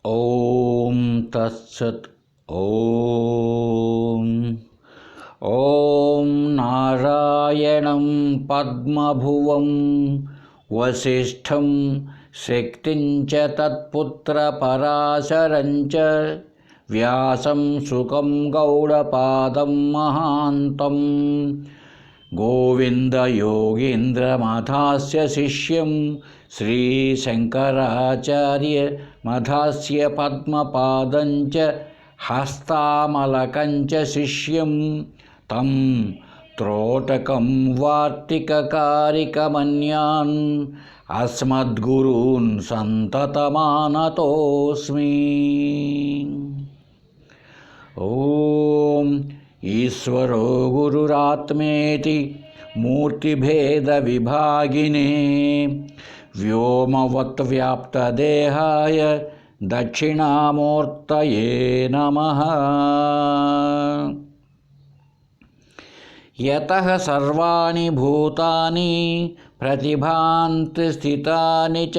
ఓం తత్సత్. ఓం ఓం నారాయణం పద్మభువం వసిష్ఠం శక్తిం చ తత్పుత్ర పరాశరం చ వ్యాసం సుఖం గౌడపాదం మహాంతం గోవిందయోగీంద్రమథాస్య శిష్యం శ్రీశంకరాచార్య మథాస్య పద్మపాదం చ హస్తామలకం చ శిష్యం తం త్రోటకం వార్తికకారికమన్యాన్ అస్మద్గురూన్ సంతతమానతోస్మి. ఓం ఈశ్వరో గురురాత్మేతి మూర్తిభేద విభాగినే వ్యోమవత్ వ్యాప్తదేహాయ దక్షిణామూర్తయే నమః. యతః సర్వాణి భూతాని ప్రతిభాంతి స్థితాని చ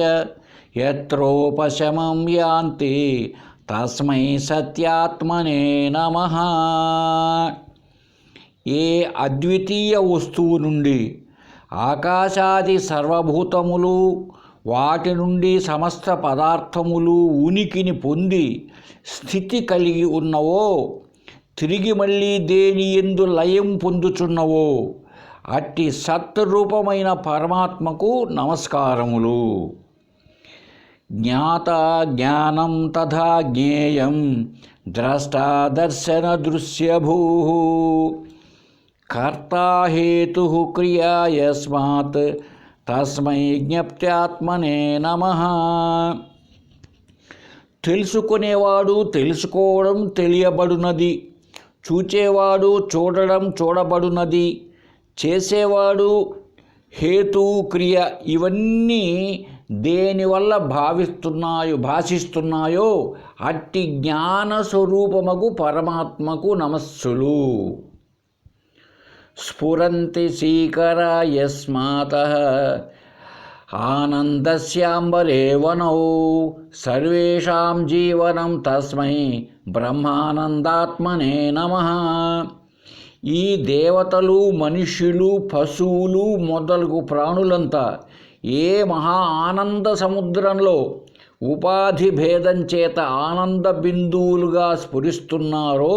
యత్రోపశమం యాంతి తస్మై సత్యాత్మనే నమః. ఏ అద్వితీయ వస్తువు నుండి ఆకాశాది సర్వభూతములు, వాటి నుండి సమస్త పదార్థములు ఉనికిని పొంది స్థితి కలిగి ఉన్నవో, తిరిగి మళ్ళీ దేని యందు లయం పొందుచున్నవో అట్టి సత్రూపమైన పరమాత్మకు నమస్కారములు. జ్ఞాత జ్ఞానం తథా జ్ఞేయం ద్రష్టా దర్శన దృశ్యభూ కర్తా హేతు క్రియా యస్మాత్ తస్మై జ్ఞప్త్యాత్మనే నమః. తెలుసుకునేవాడు తెలుసుకోవడం తెలియబడునది, చూచేవాడు చూడడం చూడబడునది, చేసేవాడు హేతు క్రియ ఇవన్నీ దేనివల్ల భాషిస్తున్నాయో అట్టి జ్ఞాన స్వరూపమగు పరమాత్మకు నమస్సులు. స్ఫురంతి సీకరా యస్మాతః ఆనందస్యాంబరే వనౌ సర్వేషాం జీవనం తస్మై బ్రహ్మానందాత్మనే నమః. ఈ దేవతలు, మనుష్యులు, పశువులు మొదలగు ప్రాణులంతా ఏ మహా ఆనంద సముద్రంలో ఉపాధి భేదం చేత ఆనంద బిందువులుగా స్ఫురిస్తున్నారో,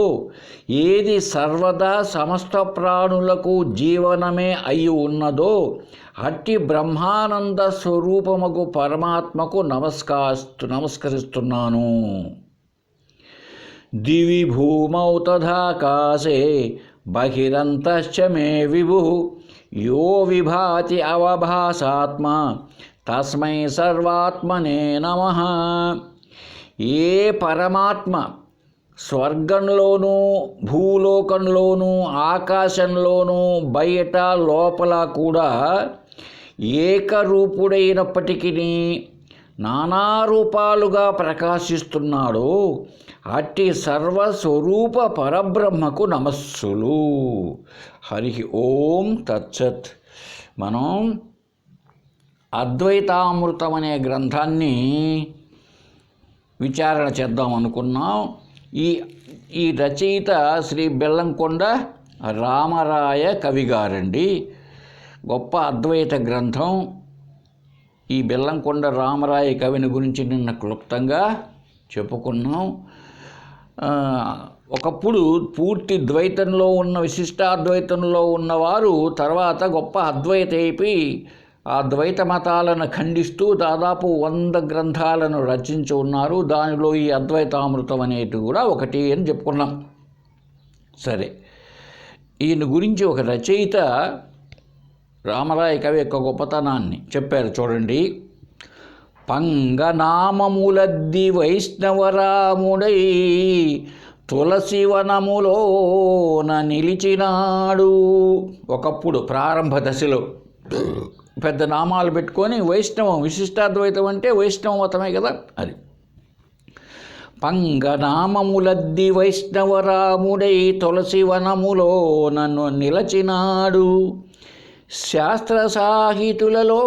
ఏది సర్వదా సమస్త ప్రాణులకు జీవనమే అయి ఉన్నదో అట్టి బ్రహ్మానంద స్వరూపముకు పరమాత్మకు నమస్కరిస్తున్నాను. దివి భూమౌ తథాకాశే బహిరంతశ్చ మే విభు యో విభాతి అవభాసాత్మా తస్మై సర్వాత్మనే నమః. ఏ పరమాత్మ స్వర్గంలోనూ, భూలోకంలోనూ, ఆకాశంలోనూ, బయట లోపల కూడా ఏకరూపుడైనప్పటికీ నానా రూపాలుగా ప్రకాశిస్తున్నాడో అట్టి సర్వస్వరూప పరబ్రహ్మకు నమస్సులు. హరి ఓం తత్సత్. మనం అద్వైతామృతం అనే గ్రంథాన్ని విచారణ చేద్దాం అనుకున్నాం. ఈ రచయిత శ్రీ బెల్లంకొండ రామరాయ కవి గారండి. గొప్ప అద్వైత గ్రంథం. ఈ బెల్లంకొండ రామరాయ కవిని గురించి నిన్న క్లుప్తంగా చెప్పుకున్నాం. ఒకప్పుడు పూర్తి ద్వైతంలో ఉన్న, విశిష్టాద్వైతంలో ఉన్నవారు తర్వాత గొప్ప అద్వైత అయిపోయి ఆ ద్వైత మతాలను ఖండిస్తూ దాదాపు 100 గ్రంథాలను రచించి ఉన్నారు. దానిలో ఈ అద్వైతామృతం అనేది కూడా ఒకటి అని చెప్పుకున్నాం. సరే, ఈయన గురించి ఒక రచయిత రామరాయ కవి యొక్క గొప్పతనాన్ని చెప్పారు చూడండి. పంగనామములద్ది వైష్ణవరాముడై తులసివనములోన నిలిచినాడు. ఒకప్పుడు ప్రారంభ దశలో పెద్ద నామాలు పెట్టుకొని వైష్ణవం, విశిష్టాద్వైతం అంటే వైష్ణవ మతమే కదా అది. పంగనామములద్ది వైష్ణవరాముడై తులసివనములో నన్ను నిలచినాడు. శాస్త్ర సాహితులలో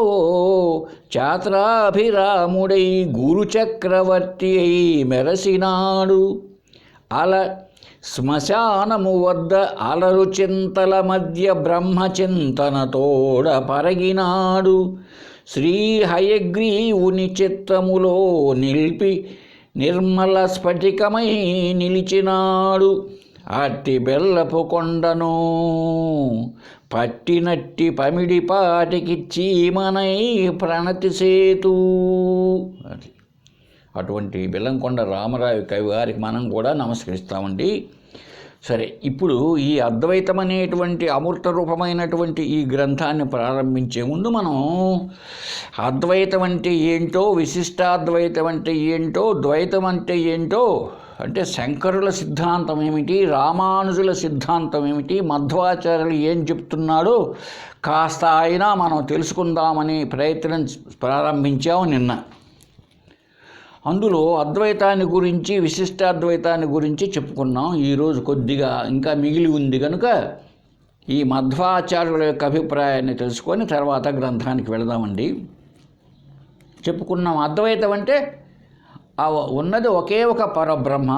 చాత్రాభిరాముడై గురుచక్రవర్తి అయి మెరసినాడు. అల శ్మశానము వద్ద అలరు చింతల మధ్య బ్రహ్మచింతనతోడ పరగినాడు. శ్రీ హయగ్రీవుని చిత్తములో నిలిపి నిర్మల స్ఫటికమై నిలిచినాడు. అట్టి బెల్లపు కొండను పట్టినట్టి పమిడిపాటికి చీమనై ప్రణతి సేతు. అటువంటి బెల్లంకొండ రామరావు కవి గారికి మనం కూడా నమస్కరిస్తామండి. సరే, ఇప్పుడు ఈ అద్వైతం అనేటువంటి అమృత రూపమైనటువంటి ఈ గ్రంథాన్ని ప్రారంభించే ముందు మనం అద్వైతం అంటే ఏంటో, విశిష్టాద్వైతం అంటే ఏంటో, ద్వైతం అంటే ఏంటో, అంటే శంకరుల సిద్ధాంతం ఏమిటి, రామానుజుల సిద్ధాంతం ఏమిటి, మధ్వాచార్యులు ఏం చెప్తున్నాడో కాస్త అయినా మనం తెలుసుకుందామని ప్రయత్నం ప్రారంభించాము నిన్న. అందులో అద్వైతాన్ని గురించి, విశిష్టాద్వైతాన్ని గురించి చెప్పుకున్నాం. ఈరోజు కొద్దిగా ఇంకా మిగిలి ఉంది కనుక ఈ మధ్వాచార్యుల యొక్క అభిప్రాయాన్ని తెలుసుకొని తర్వాత గ్రంథానికి వెళదామండి. చెప్పుకున్నాం, అద్వైతం అంటే ఉన్నది ఒకే ఒక పరబ్రహ్మ,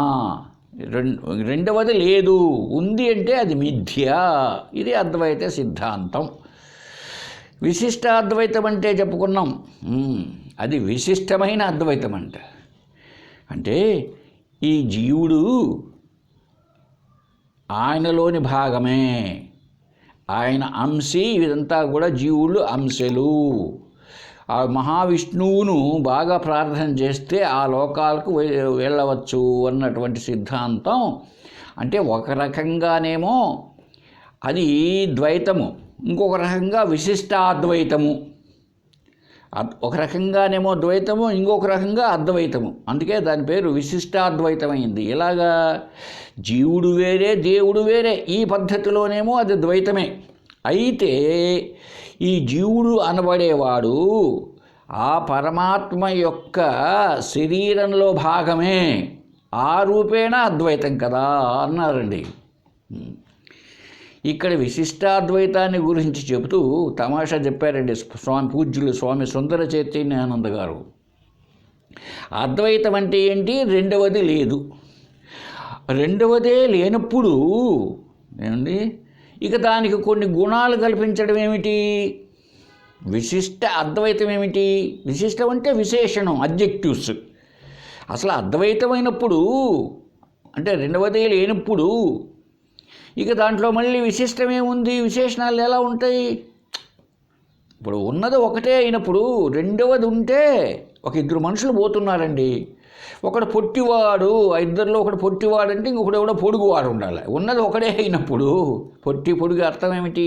రెండవది లేదు, ఉంది అంటే అది మిథ్య. ఇది అద్వైత సిద్ధాంతం. విశిష్టాద్వైతం అంటే చెప్పుకున్నాం, అది విశిష్టమైన అద్వైతం అంటే ఈ జీవుడు ఆయనలోని భాగమే, ఆయన అంశి, ఇదంతా కూడా జీవులు అంశలు. ఆ మహావిష్ణువును బాగా ప్రార్థన చేస్తే ఆ లోకాలకు వెళ్ళవచ్చు అన్నటువంటి సిద్ధాంతం. అంటే ఒక రకంగానేమో అది ద్వైతము, ఇంకొక రకంగా విశిష్టాద్వైతము. ఒక రకంగానేమో ద్వైతము, ఇంకొక రకంగా అద్వైతము. అందుకే దాని పేరు విశిష్టాద్వైతమైంది. ఇలాగా జీవుడు వేరే, దేవుడు వేరే, ఈ పద్ధతిలోనేమో అది ద్వైతమే. అయితే ఈ జీవుడు అనబడేవాడు ఆ పరమాత్మ యొక్క శరీరంలో భాగమే, ఆ రూపేణ అద్వైతం కదా అన్నారండి. ఇక్కడ విశిష్టాద్వైతాన్ని గురించి చెబుతూ తమాషా చెప్పారండి పూజ్యులు స్వామి సుందర చైతన్యానంద గారు. అద్వైతం అంటే ఏంటి? రెండవది లేదు. రెండవదే లేనప్పుడు ఏమండి ఇక దానికి కొన్ని గుణాలు కల్పించడం ఏమిటి? విశిష్ట అద్వైతం ఏమిటి? విశిష్టం అంటే విశేషణం, అడ్జెక్టివ్స్. అసలు అద్వైతమైనప్పుడు అంటే రెండవదే లేనప్పుడు ఇక దాంట్లో మళ్ళీ విశిష్టమేముంది? విశేషణాలు ఎలా ఉంటాయి? ఇప్పుడు ఉన్నది ఒకటే అయినప్పుడు రెండవది ఉంటే ఒక ఇద్దరు మనుషులు పోతున్నారండి. ఒకడు పొట్టివాడు, ఇద్దరిలో ఒకడు పొట్టివాడు అంటే ఇంకొకడు ఎవడో పొడుగువాడు ఉండాలి. ఉన్నది ఒకటే అయినప్పుడు పొడుగు అర్థం ఏమిటి?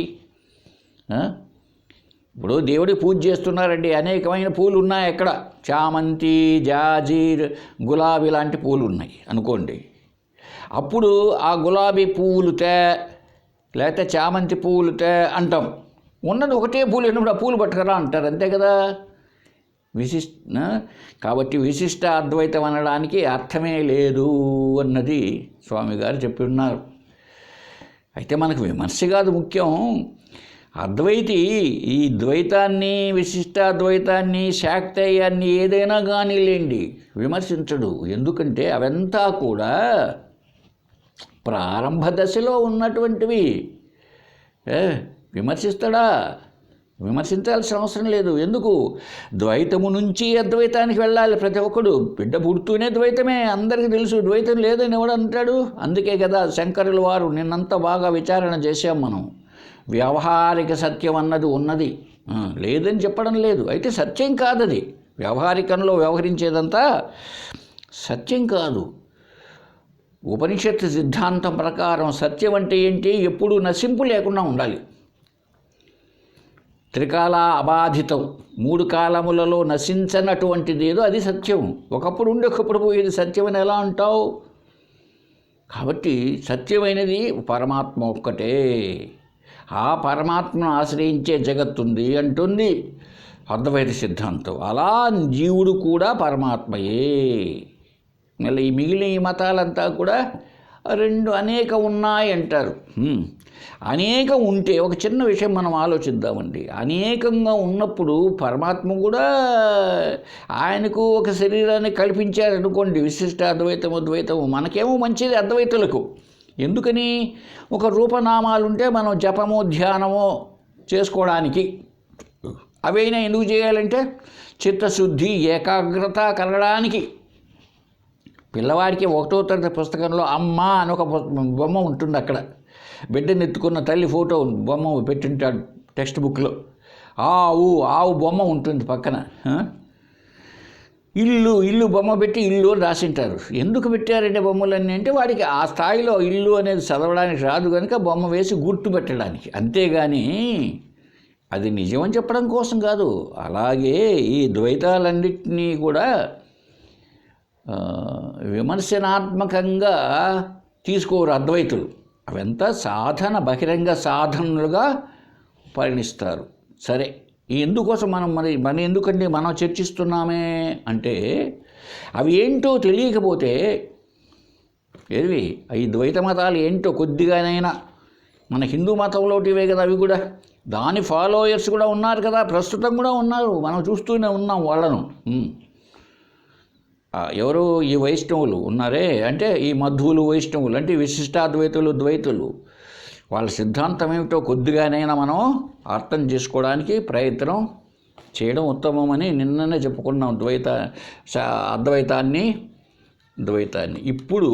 ఇప్పుడు దేవుడికి పూజ చేస్తున్నారండి, అనేకమైన పూలు ఉన్నాయి. అక్కడ చామంతి, జాజీర్, గులాబీ లాంటి పూలు ఉన్నాయి అనుకోండి. అప్పుడు ఆ గులాబీ పువ్వులుతే లేకపోతే చామంతి పువ్వులుతే అంటాం. ఉన్నది ఒకటే పూలు అయినప్పుడు ఆ పూలు పట్టుకరా అంటారు, అంతే కదా. కాబట్టి విశిష్ట అద్వైతం అనడానికి అర్థమే లేదు అన్నది స్వామి గారు చెప్పి ఉన్నారు. అయితే మనకు విమర్శ కాదు ముఖ్యం. అద్వైతి ఈ ద్వైతాన్ని, విశిష్టాద్వైతాన్ని, శాక్తేయాన్ని ఏదైనా కానీలేండి విమర్శించడు. ఎందుకంటే అవంతా కూడా ప్రారంభ దశలో ఉన్నటువంటివి. విమర్శిస్తాడా? విమర్శించాల్సిన అవసరం లేదు. ఎందుకు? ద్వైతము నుంచి అద్వైతానికి వెళ్ళాలి ప్రతి ఒక్కడు. బిడ్డ పుడుతూనే ద్వైతమే, అందరికీ తెలుసు. ద్వైతం లేదని ఎవడు అంటాడు? అందుకే కదా శంకరుల వారు నిన్నంతా బాగా విచారణ చేశాం మనం. వ్యవహారిక సత్యం అన్నది ఉన్నది, లేదని చెప్పడం లేదు. అయితే సత్యం కాదది. వ్యవహారికంలో వ్యవహరించేదంతా సత్యం కాదు. ఉపనిషత్తు సిద్ధాంతం ప్రకారం సత్యం అంటే ఏంటి? ఎప్పుడూ నశింపు లేకుండా ఉండాలి. త్రికాల అబాధితం, 3 కాలములలో నశించనటువంటిది ఏదో అది సత్యం. ఒకప్పుడు ఉండి ఒకప్పుడు పోయేది సత్యం అని ఎలా అంటావు? కాబట్టి సత్యమైనది పరమాత్మ ఒక్కటే. ఆ పరమాత్మను ఆశ్రయించే జగత్తుంది అంటుంది అద్వైత సిద్ధాంతం. అలా జీవుడు కూడా పరమాత్మయే. మళ్ళీ ఈ మిగిలిన ఈ మతాలంతా కూడా రెండు అనేక ఉన్నాయి అంటారు. అనేకం ఉంటే ఒక చిన్న విషయం మనం ఆలోచిద్దామండి. అనేకంగా ఉన్నప్పుడు పరమాత్మ కూడా ఆయనకు ఒక శరీరాన్ని కల్పించారనుకోండి, విశిష్ట అద్వైతం అద్వైతము. మనకేమో మంచిది అద్వైతులకు. ఎందుకని? ఒక రూపనామాలు ఉంటే మనం జపము ధ్యానము చేసుకోవడానికి. అవైనా ఎందుకు చేయాలంటే చిత్తశుద్ధి ఏకాగ్రత కలగడానికి. పిల్లవాడికి 1వ తరగతి పుస్తకంలో అమ్మ అని ఒక బొమ్మ ఉంటుంది. అక్కడ బిడ్డను ఎత్తుకున్న తల్లి ఫోటో బొమ్మ పెట్టింటాడు టెక్స్ట్ బుక్లో. ఆవు బొమ్మ ఉంటుంది పక్కన. ఇల్లు బొమ్మ పెట్టి ఇల్లు అని రాసింటారు. ఎందుకు పెట్టారంటే బొమ్మలన్నీ అంటే వాడికి ఆ స్థాయిలో ఇల్లు అనేది చదవడానికి రాదు కనుక బొమ్మ వేసి గుర్తు పెట్టడానికి. అంతేగాని అది నిజమని చెప్పడం కోసం కాదు. అలాగే ఈ ద్వైతాలన్నింటినీ కూడా విమర్శనాత్మకంగా తీసుకోరు అద్వైతులు. అవంతా సాధన, బహిరంగ సాధనలుగా పరిణిస్తారు. సరే, ఎందుకోసం మనం ఎందుకంటే మనం చర్చిస్తున్నామే అంటే అవి ఏంటో తెలియకపోతే ఈ ద్వైత మతాలు ఏంటో కొద్దిగానైనా మన హిందూ మతంలోటివే కదా అవి కూడా. దాని ఫాలోయర్స్ కూడా ఉన్నారు కదా, ప్రస్తుతం కూడా ఉన్నారు. మనం చూస్తూనే ఉన్నాం వాళ్ళను. ఎవరు? ఈ వైష్ణవులు ఉన్నారే, అంటే ఈ మధ్వులు వైష్ణవులు, అంటే విశిష్టాద్వైతులు ద్వైతులు. వాళ్ళ సిద్ధాంతం ఏమిటో కొద్దిగానైనా మనం అర్థం చేసుకోవడానికి ప్రయత్నం చేయడం ఉత్తమమని నిన్ననే చెప్పుకున్నాం. అద్వైతాన్ని ద్వైతాన్ని. ఇప్పుడు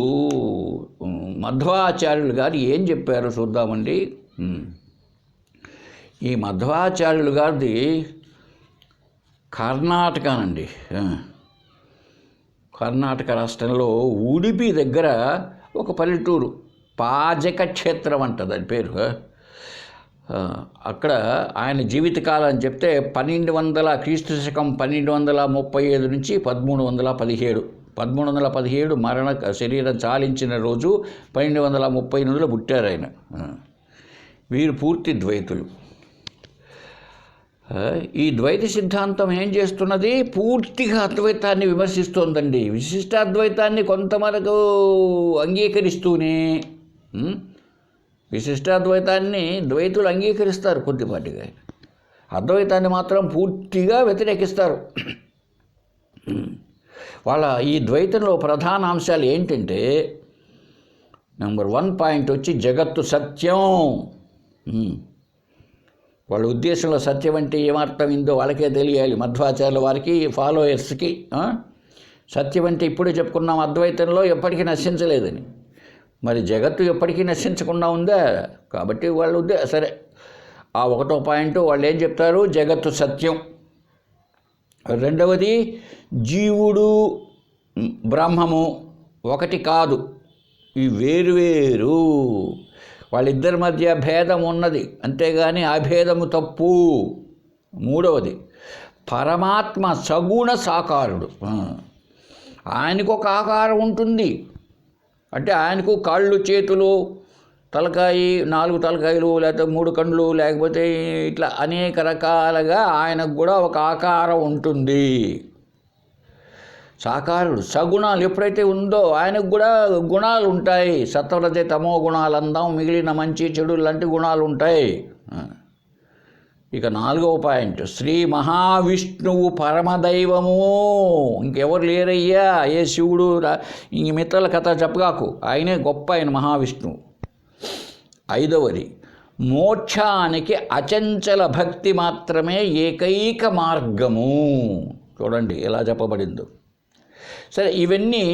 మధ్వాచార్యులు గారు ఏం చెప్పారో చూద్దామండి. ఈ మధ్వాచార్యులు గారిది కర్ణాటకనండి. కర్ణాటక రాష్ట్రంలో ఉడిపి దగ్గర ఒక పల్లెటూరు, పాజక క్షేత్రం అంట దాని పేరు. అక్కడ ఆయన జీవితకాలం అని చెప్తే 1200 క్రీస్తు శకం 1235 నుంచి 1317. 1317 శరీరం చాలించిన రోజు 1238లో పుట్టారు ఆయన. వీరు పూర్తి ద్వైతులు. ఈ ద్వైత సిద్ధాంతం ఏం చేస్తున్నది? పూర్తిగా అద్వైతాన్ని విమర్శిస్తోందండి. విశిష్టాద్వైతాన్ని కొంతవరకు అంగీకరిస్తూనే, విశిష్టాద్వైతాన్ని ద్వైతులు అంగీకరిస్తారు కొద్దిపాటిగా, అద్వైతాన్ని మాత్రం పూర్తిగా వ్యతిరేకిస్తారు. వాళ్ళ ఈ ద్వైతంలో ప్రధాన అంశాలు ఏంటంటే, నెంబర్ 1 పాయింట్ వచ్చి జగత్తు సత్యం. వాళ్ళ ఉద్దేశంలో సత్యం అంటే ఏమర్థమైందో వాళ్ళకే తెలియాలి, మధ్వాచార్యుల వారికి, ఫాలోయర్స్కి. సత్యం అంటే ఇప్పుడే చెప్పుకున్నాం, అద్వైతంలో ఎప్పటికీ నశించలేదని. మరి జగత్తు ఎప్పటికీ నశించకుండా ఉందా? కాబట్టి వాళ్ళు సరే, ఆ 1వ పాయింట్ వాళ్ళు ఏం చెప్తారు? జగత్తు సత్యం. 2వది జీవుడు బ్రహ్మము ఒకటి కాదు, ఈ వేరువేరు. వాళ్ళిద్దరి మధ్య భేదం ఉన్నది, అంతేగాని అభేదము తప్పు. 3వది పరమాత్మ సగుణ సాకారుడు. ఆయనకు ఒక ఆకారం ఉంటుంది, అంటే ఆయనకు కాళ్ళు చేతులు తలకాయి 4 తలకాయలు లేకపోతే 3 కండ్లు లేకపోతే ఇట్లా అనేక రకాలుగా ఆయనకు కూడా ఒక ఆకారం ఉంటుంది. సాకారుడు. సగుణాలు ఎప్పుడైతే ఉందో ఆయనకు కూడా గుణాలు ఉంటాయి. సత్వరజ తమో గుణాలు అందాం, మిగిలిన మంచి చెడు లాంటి గుణాలు ఉంటాయి. ఇక 4వ పాయింట్, శ్రీ మహావిష్ణువు పరమదైవము, ఇంకెవరు లేరయ్యా, ఏ శివుడు ఇంక మిత్రుల కథ చెప్పగాకు, ఆయనే గొప్ప, ఆయన మహావిష్ణువు. 5వది మోక్షానికి అచంచల భక్తి మాత్రమే ఏకైక మార్గము. చూడండి ఎలా చెప్పబడిందో. సరే, ఇవన్నీ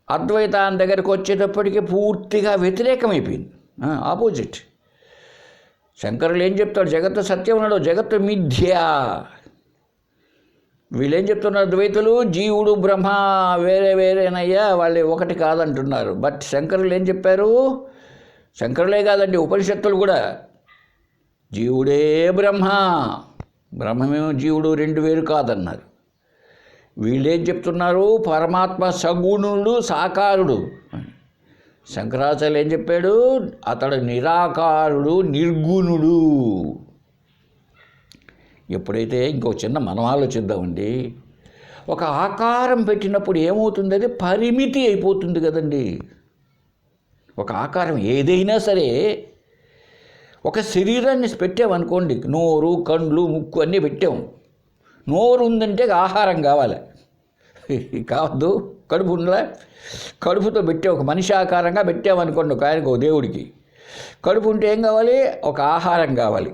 అద్వైతాన్ని దగ్గరికి వచ్చేటప్పటికి పూర్తిగా వ్యతిరేకమైపోయింది, ఆపోజిట్. శంకరులు ఏం చెప్తాడు? జగత్తు సత్యం ఉన్నాడు, జగత్తు మిథ్య. వీళ్ళేం చెప్తున్నారు? ద్వైతులు జీవుడు బ్రహ్మ వేరే వేరేనయ్యా, వాళ్ళు ఒకటి కాదంటున్నారు. బట్ శంకరులు ఏం చెప్పారు? శంకరులే కాదండి, ఉపనిషత్తులు కూడా జీవుడే బ్రహ్మ, బ్రహ్మమేమో జీవుడు 2 వేరు కాదన్నారు. వీళ్ళేం చెప్తున్నారు? పరమాత్మ సగుణుడు సాకారుడు. శంకరాచార్యులు ఏం చెప్పాడు? అతడు నిరాకారుడు, నిర్గుణుడు. ఎప్పుడైతే ఇంకో చిన్న మనం ఆలోచిద్దామండి, ఒక ఆకారం పెట్టినప్పుడు ఏమవుతుంది? అది పరిమితి అయిపోతుంది కదండి. ఒక ఆకారం ఏదైనా సరే, ఒక శరీరాన్ని పెట్టామనుకోండి, నోరు, కండ్లు, ముక్కు అన్నీ పెట్టాము. నోరు ఉందంటే ఆహారం కావాలి, కావద్దు. కడుపు ఉందా, కడుపుతో పెట్టే ఒక మనిషి ఆకారంగా పెట్టామనుకోండి ఒక ఆయనకు, ఒక దేవుడికి కడుపు ఉంటే ఏం కావాలి? ఒక ఆహారం కావాలి.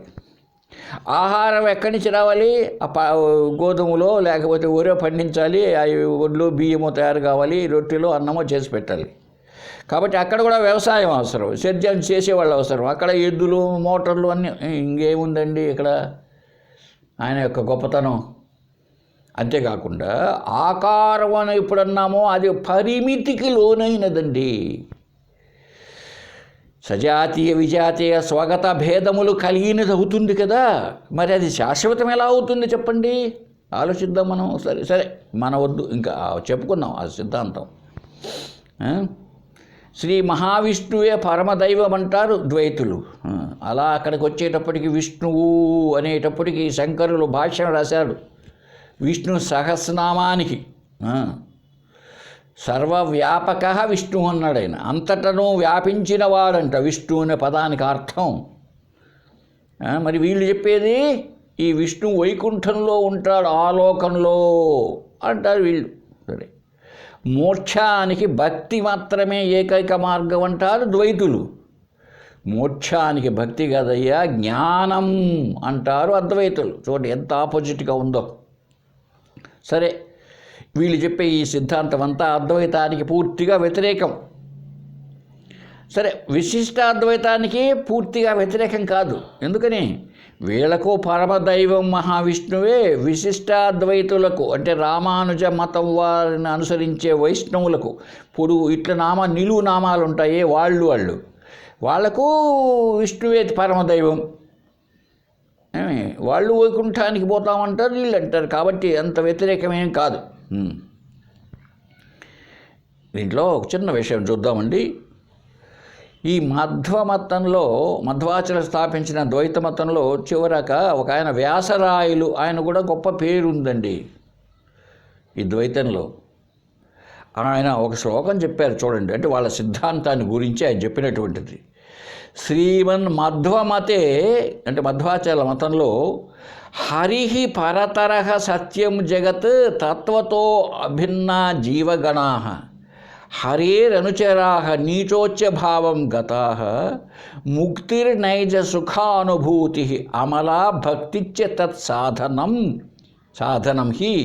ఆహారం ఎక్కడి నుంచి రావాలి? గోధుమలో లేకపోతే ఊరే పండించాలి, అవి ఒడ్లు బియ్యమో తయారు కావాలి, రొట్టెలో అన్నమో చేసి పెట్టాలి. కాబట్టి అక్కడ కూడా వ్యవసాయం అవసరం, సేద్యం చేసేవాళ్ళు అవసరం. అక్కడ ఎద్దులు, మోటార్లు అన్నీ. ఇంకేముందండి ఇక్కడ ఆయన యొక్క గొప్పతనం? అంతేకాకుండా ఆకారం అని ఎప్పుడన్నామో అది పరిమితికి లోనైనదండి. సజాతీయ విజాతీయ స్వగత భేదములు కలిగినది అవుతుంది కదా, మరి అది శాశ్వతం ఎలా అవుతుంది చెప్పండి? ఆలోచిద్దాం మనం. సరే మన వద్దు, ఇంకా చెప్పుకుందాం ఆ సిద్ధాంతం. శ్రీ మహావిష్ణువే పరమదైవం అంటారు ద్వైతులు. అలా అక్కడికి వచ్చేటప్పటికి విష్ణువు అనేటప్పటికి శంకరులు భాష్యం రాశాడు. విష్ణు సహస్రనామానికి సర్వవ్యాపక విష్ణు అన్నాడు ఆయన. అంతటను వ్యాపించిన వాడంట విష్ణు అనే పదానికి అర్థం. మరి వీళ్ళు చెప్పేది ఈ విష్ణు వైకుంఠంలో ఉంటాడు, ఆలోకంలో అంటారు వీళ్ళు. సరే, మోక్షానికి భక్తి మాత్రమే ఏకైక మార్గం అంటారు ద్వైతులు. మోక్షానికి భక్తి కదయ్యా, జ్ఞానం అంటారు అద్వైతులు. చూడండి ఎంత ఆపోజిట్గా ఉందో. సరే, వీళ్ళు చెప్పే ఈ సిద్ధాంతం అంతా అద్వైతానికి పూర్తిగా వ్యతిరేకం. సరే, విశిష్టాద్వైతానికి పూర్తిగా వ్యతిరేకం కాదు. ఎందుకని? వీళ్ళకు పరమదైవం మహావిష్ణువే, విశిష్టాద్వైతులకు అంటే రామానుజ మతం వారిని అనుసరించే వైష్ణవులకు ఇప్పుడు ఇట్లా నిలువు నామాలు ఉంటాయి, వాళ్లకు విష్ణువే పరమదైవం. వాళ్ళు వైకుంఠానికి పోతామంటారు, వీళ్ళు అంటారు. కాబట్టి అంత వ్యతిరేకమేం కాదు. దీంట్లో ఒక చిన్న విషయం చూద్దామండి. ఈ మధ్వాచల స్థాపించిన ద్వైత మతంలో చివరక ఒక ఆయన వ్యాసరాయలు, ఆయన కూడా గొప్ప పేరు ఉందండి ఈ ద్వైతంలో. ఆయన ఒక శ్లోకం చెప్పారు చూడండి, అంటే వాళ్ళ సిద్ధాంతాన్ని గురించి ఆయన చెప్పినటువంటిది. శ్రీమన్ మధ్వమతే అంటే మధ్వాచల మతంలో హరిహి పరతరః సత్యం జగత్ తత్వతో అభిన్న జీవగణాః హరేరనుచరాః నీచోచ్చ భావం గతాః ముక్తిర్నైజ సుఖానుభూతి అమలా భక్తిచ్చ తత్ సాధనం హి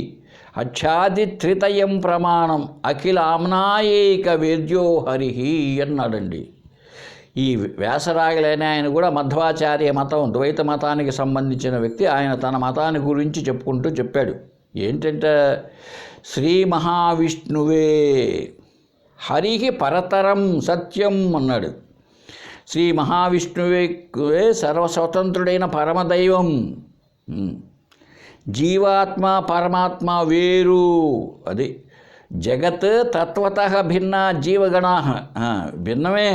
అచ్ఛాదిత్రితయం ప్రమాణం అఖిలామ్నాయేక వేద్యో హరిహి అన్నాడండి. ఈ వ్యాసరాయలైన ఆయన కూడా మధ్వాచార్య మతం, ద్వైత మతానికి సంబంధించిన వ్యక్తి. ఆయన తన మతాన్ని గురించి చెప్పుకుంటూ చెప్పాడు. ఏంటంటే శ్రీ మహావిష్ణువే హరికి పరతరం సత్యం అన్నాడు. శ్రీ మహావిష్ణువే సర్వస్వతంత్రుడైన పరమదైవం. జీవాత్మ పరమాత్మ వేరు. అది జగత్ తత్వతః భిన్న జీవగణాః భిన్నమే.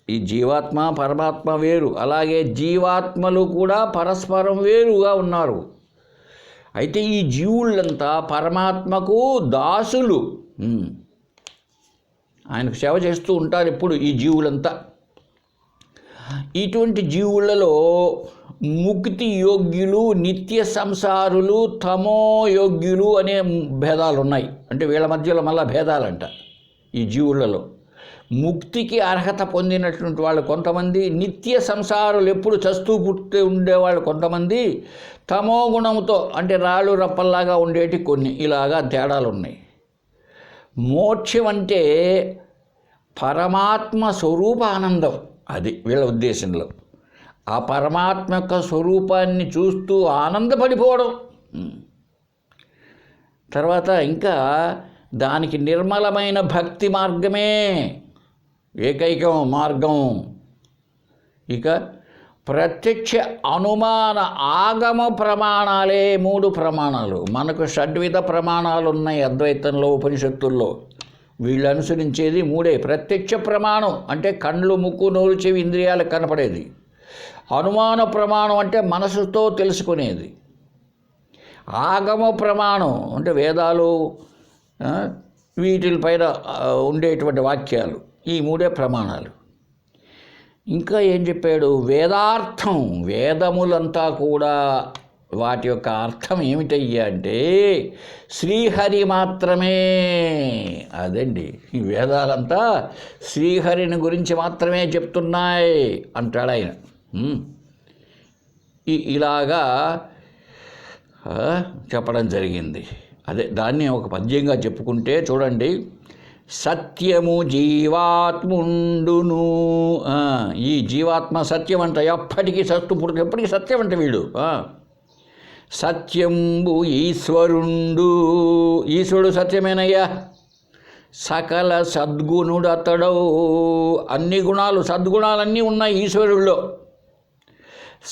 ఈ జీవాత్మ పరమాత్మ వేరు. అలాగే జీవాత్మలు కూడా పరస్పరం వేరుగా ఉన్నారు. అయితే ఈ జీవులంతా పరమాత్మకు దాసులు, ఆయనకు సేవ చేస్తూ ఉంటారు ఎప్పుడు ఈ జీవులంతా. ఇటువంటి జీవులలో ముక్తి యోగ్యులు, నిత్య సంసారులు, తమో యోగ్యులు అనే భేదాలు ఉన్నాయి. అంటే వీళ్ళ మధ్యలో మళ్ళా భేదాలంట. ఈ జీవులలో ముక్తికి అర్హత పొందినటువంటి వాళ్ళు కొంతమంది, నిత్య సంసారులు ఎప్పుడు చస్తూ పుట్టి ఉండేవాళ్ళు కొంతమంది, తమో గుణంతో అంటే రాళ్ళు రప్పల్లాగా ఉండేటి కొన్ని, ఇలాగా తేడాలు ఉన్నాయి. మోక్షం అంటే పరమాత్మ స్వరూప ఆనందం, అది వీళ్ళ ఉద్దేశంలో. ఆ పరమాత్మ యొక్క స్వరూపాన్ని చూస్తూ ఆనందపడిపోవడం. తర్వాత ఇంకా దానికి నిర్మలమైన భక్తి మార్గమే ఏకైక మార్గం. ఇక ప్రత్యక్ష అనుమాన ఆగమ ప్రమాణాలే 3 ప్రమాణాలు. మనకు షడ్విధ ప్రమాణాలు ఉన్నాయి అద్వైతంలో, ఉపనిషత్తుల్లో. వీళ్ళు అనుసరించేది 3. ప్రత్యక్ష ప్రమాణం అంటే కండ్లు, ముక్కు, నోరు, చెవి, ఇంద్రియాలకు కనపడేది. అనుమాన ప్రమాణం అంటే మనసుతో తెలుసుకునేది. ఆగమ ప్రమాణం అంటే వేదాలు, వీటిపైన ఉండేటువంటి వాక్యాలు. ఈ మూడే ప్రమాణాలు. ఇంకా ఏం చెప్పాడు? వేదార్థం, వేదములంతా కూడా వాటి యొక్క అర్థం ఏమిటయ్యా అంటే శ్రీహరి మాత్రమే. అదండి, ఈ వేదాలంతా శ్రీహరిని గురించి మాత్రమే చెప్తున్నాయి అంటాడు ఆయన. ఇలాగా చెప్పడం జరిగింది. అదే దాన్ని ఒక పద్యంగా చెప్పుకుంటే చూడండి. సత్యము జీవాత్ముండును. ఈ జీవాత్మ సత్యం అంట, ఎప్పటికీ పుడుతు ఎప్పటికీ సత్యం అంట వీడు. సత్యంబు ఈశ్వరుండు, ఈశ్వరుడు సత్యమేనయ్యా. సకల సద్గుణుడు అతడవు, అన్ని గుణాలు సద్గుణాలన్నీ ఉన్నాయి ఈశ్వరుల్లో.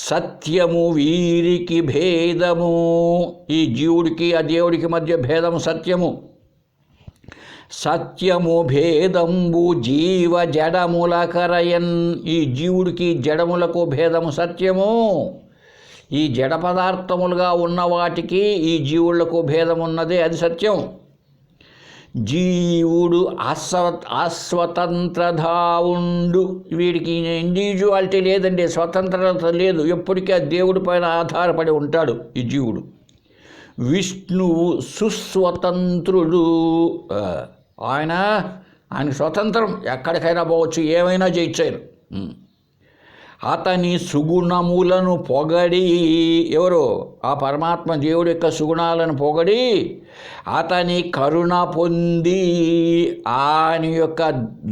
సత్యము వీరికి భేదము, ఈ జీవుడికి ఆ దేవుడికి మధ్య భేదము సత్యము. సత్యము భేదంబు జీవ జడములకరయన్, ఈ జీవుడికి జడములకు భేదము సత్యము. ఈ జడ పదార్థములుగా ఉన్న వాటికి ఈ జీవులకు భేదం ఉన్నదే, అది సత్యం. జీవుడు అస్వతంత్రధావుండు, వీడికి ఇండివిజువాలిటీ లేదండి, స్వతంత్రత లేదు, ఎప్పటికీ ఆ దేవుడి పైన ఆధారపడి ఉంటాడు ఈ జీవుడు. విష్ణువు సుస్వతంత్రుడు, ఆయన స్వతంత్రం, ఎక్కడికైనా పోవచ్చు, ఏమైనా చేయొచ్చు. అతని సుగుణములను పొగడి, ఎవరు? ఆ పరమాత్మ దేవుడి యొక్క సుగుణాలను పొగడి అతని కరుణ పొంది ఆయన యొక్క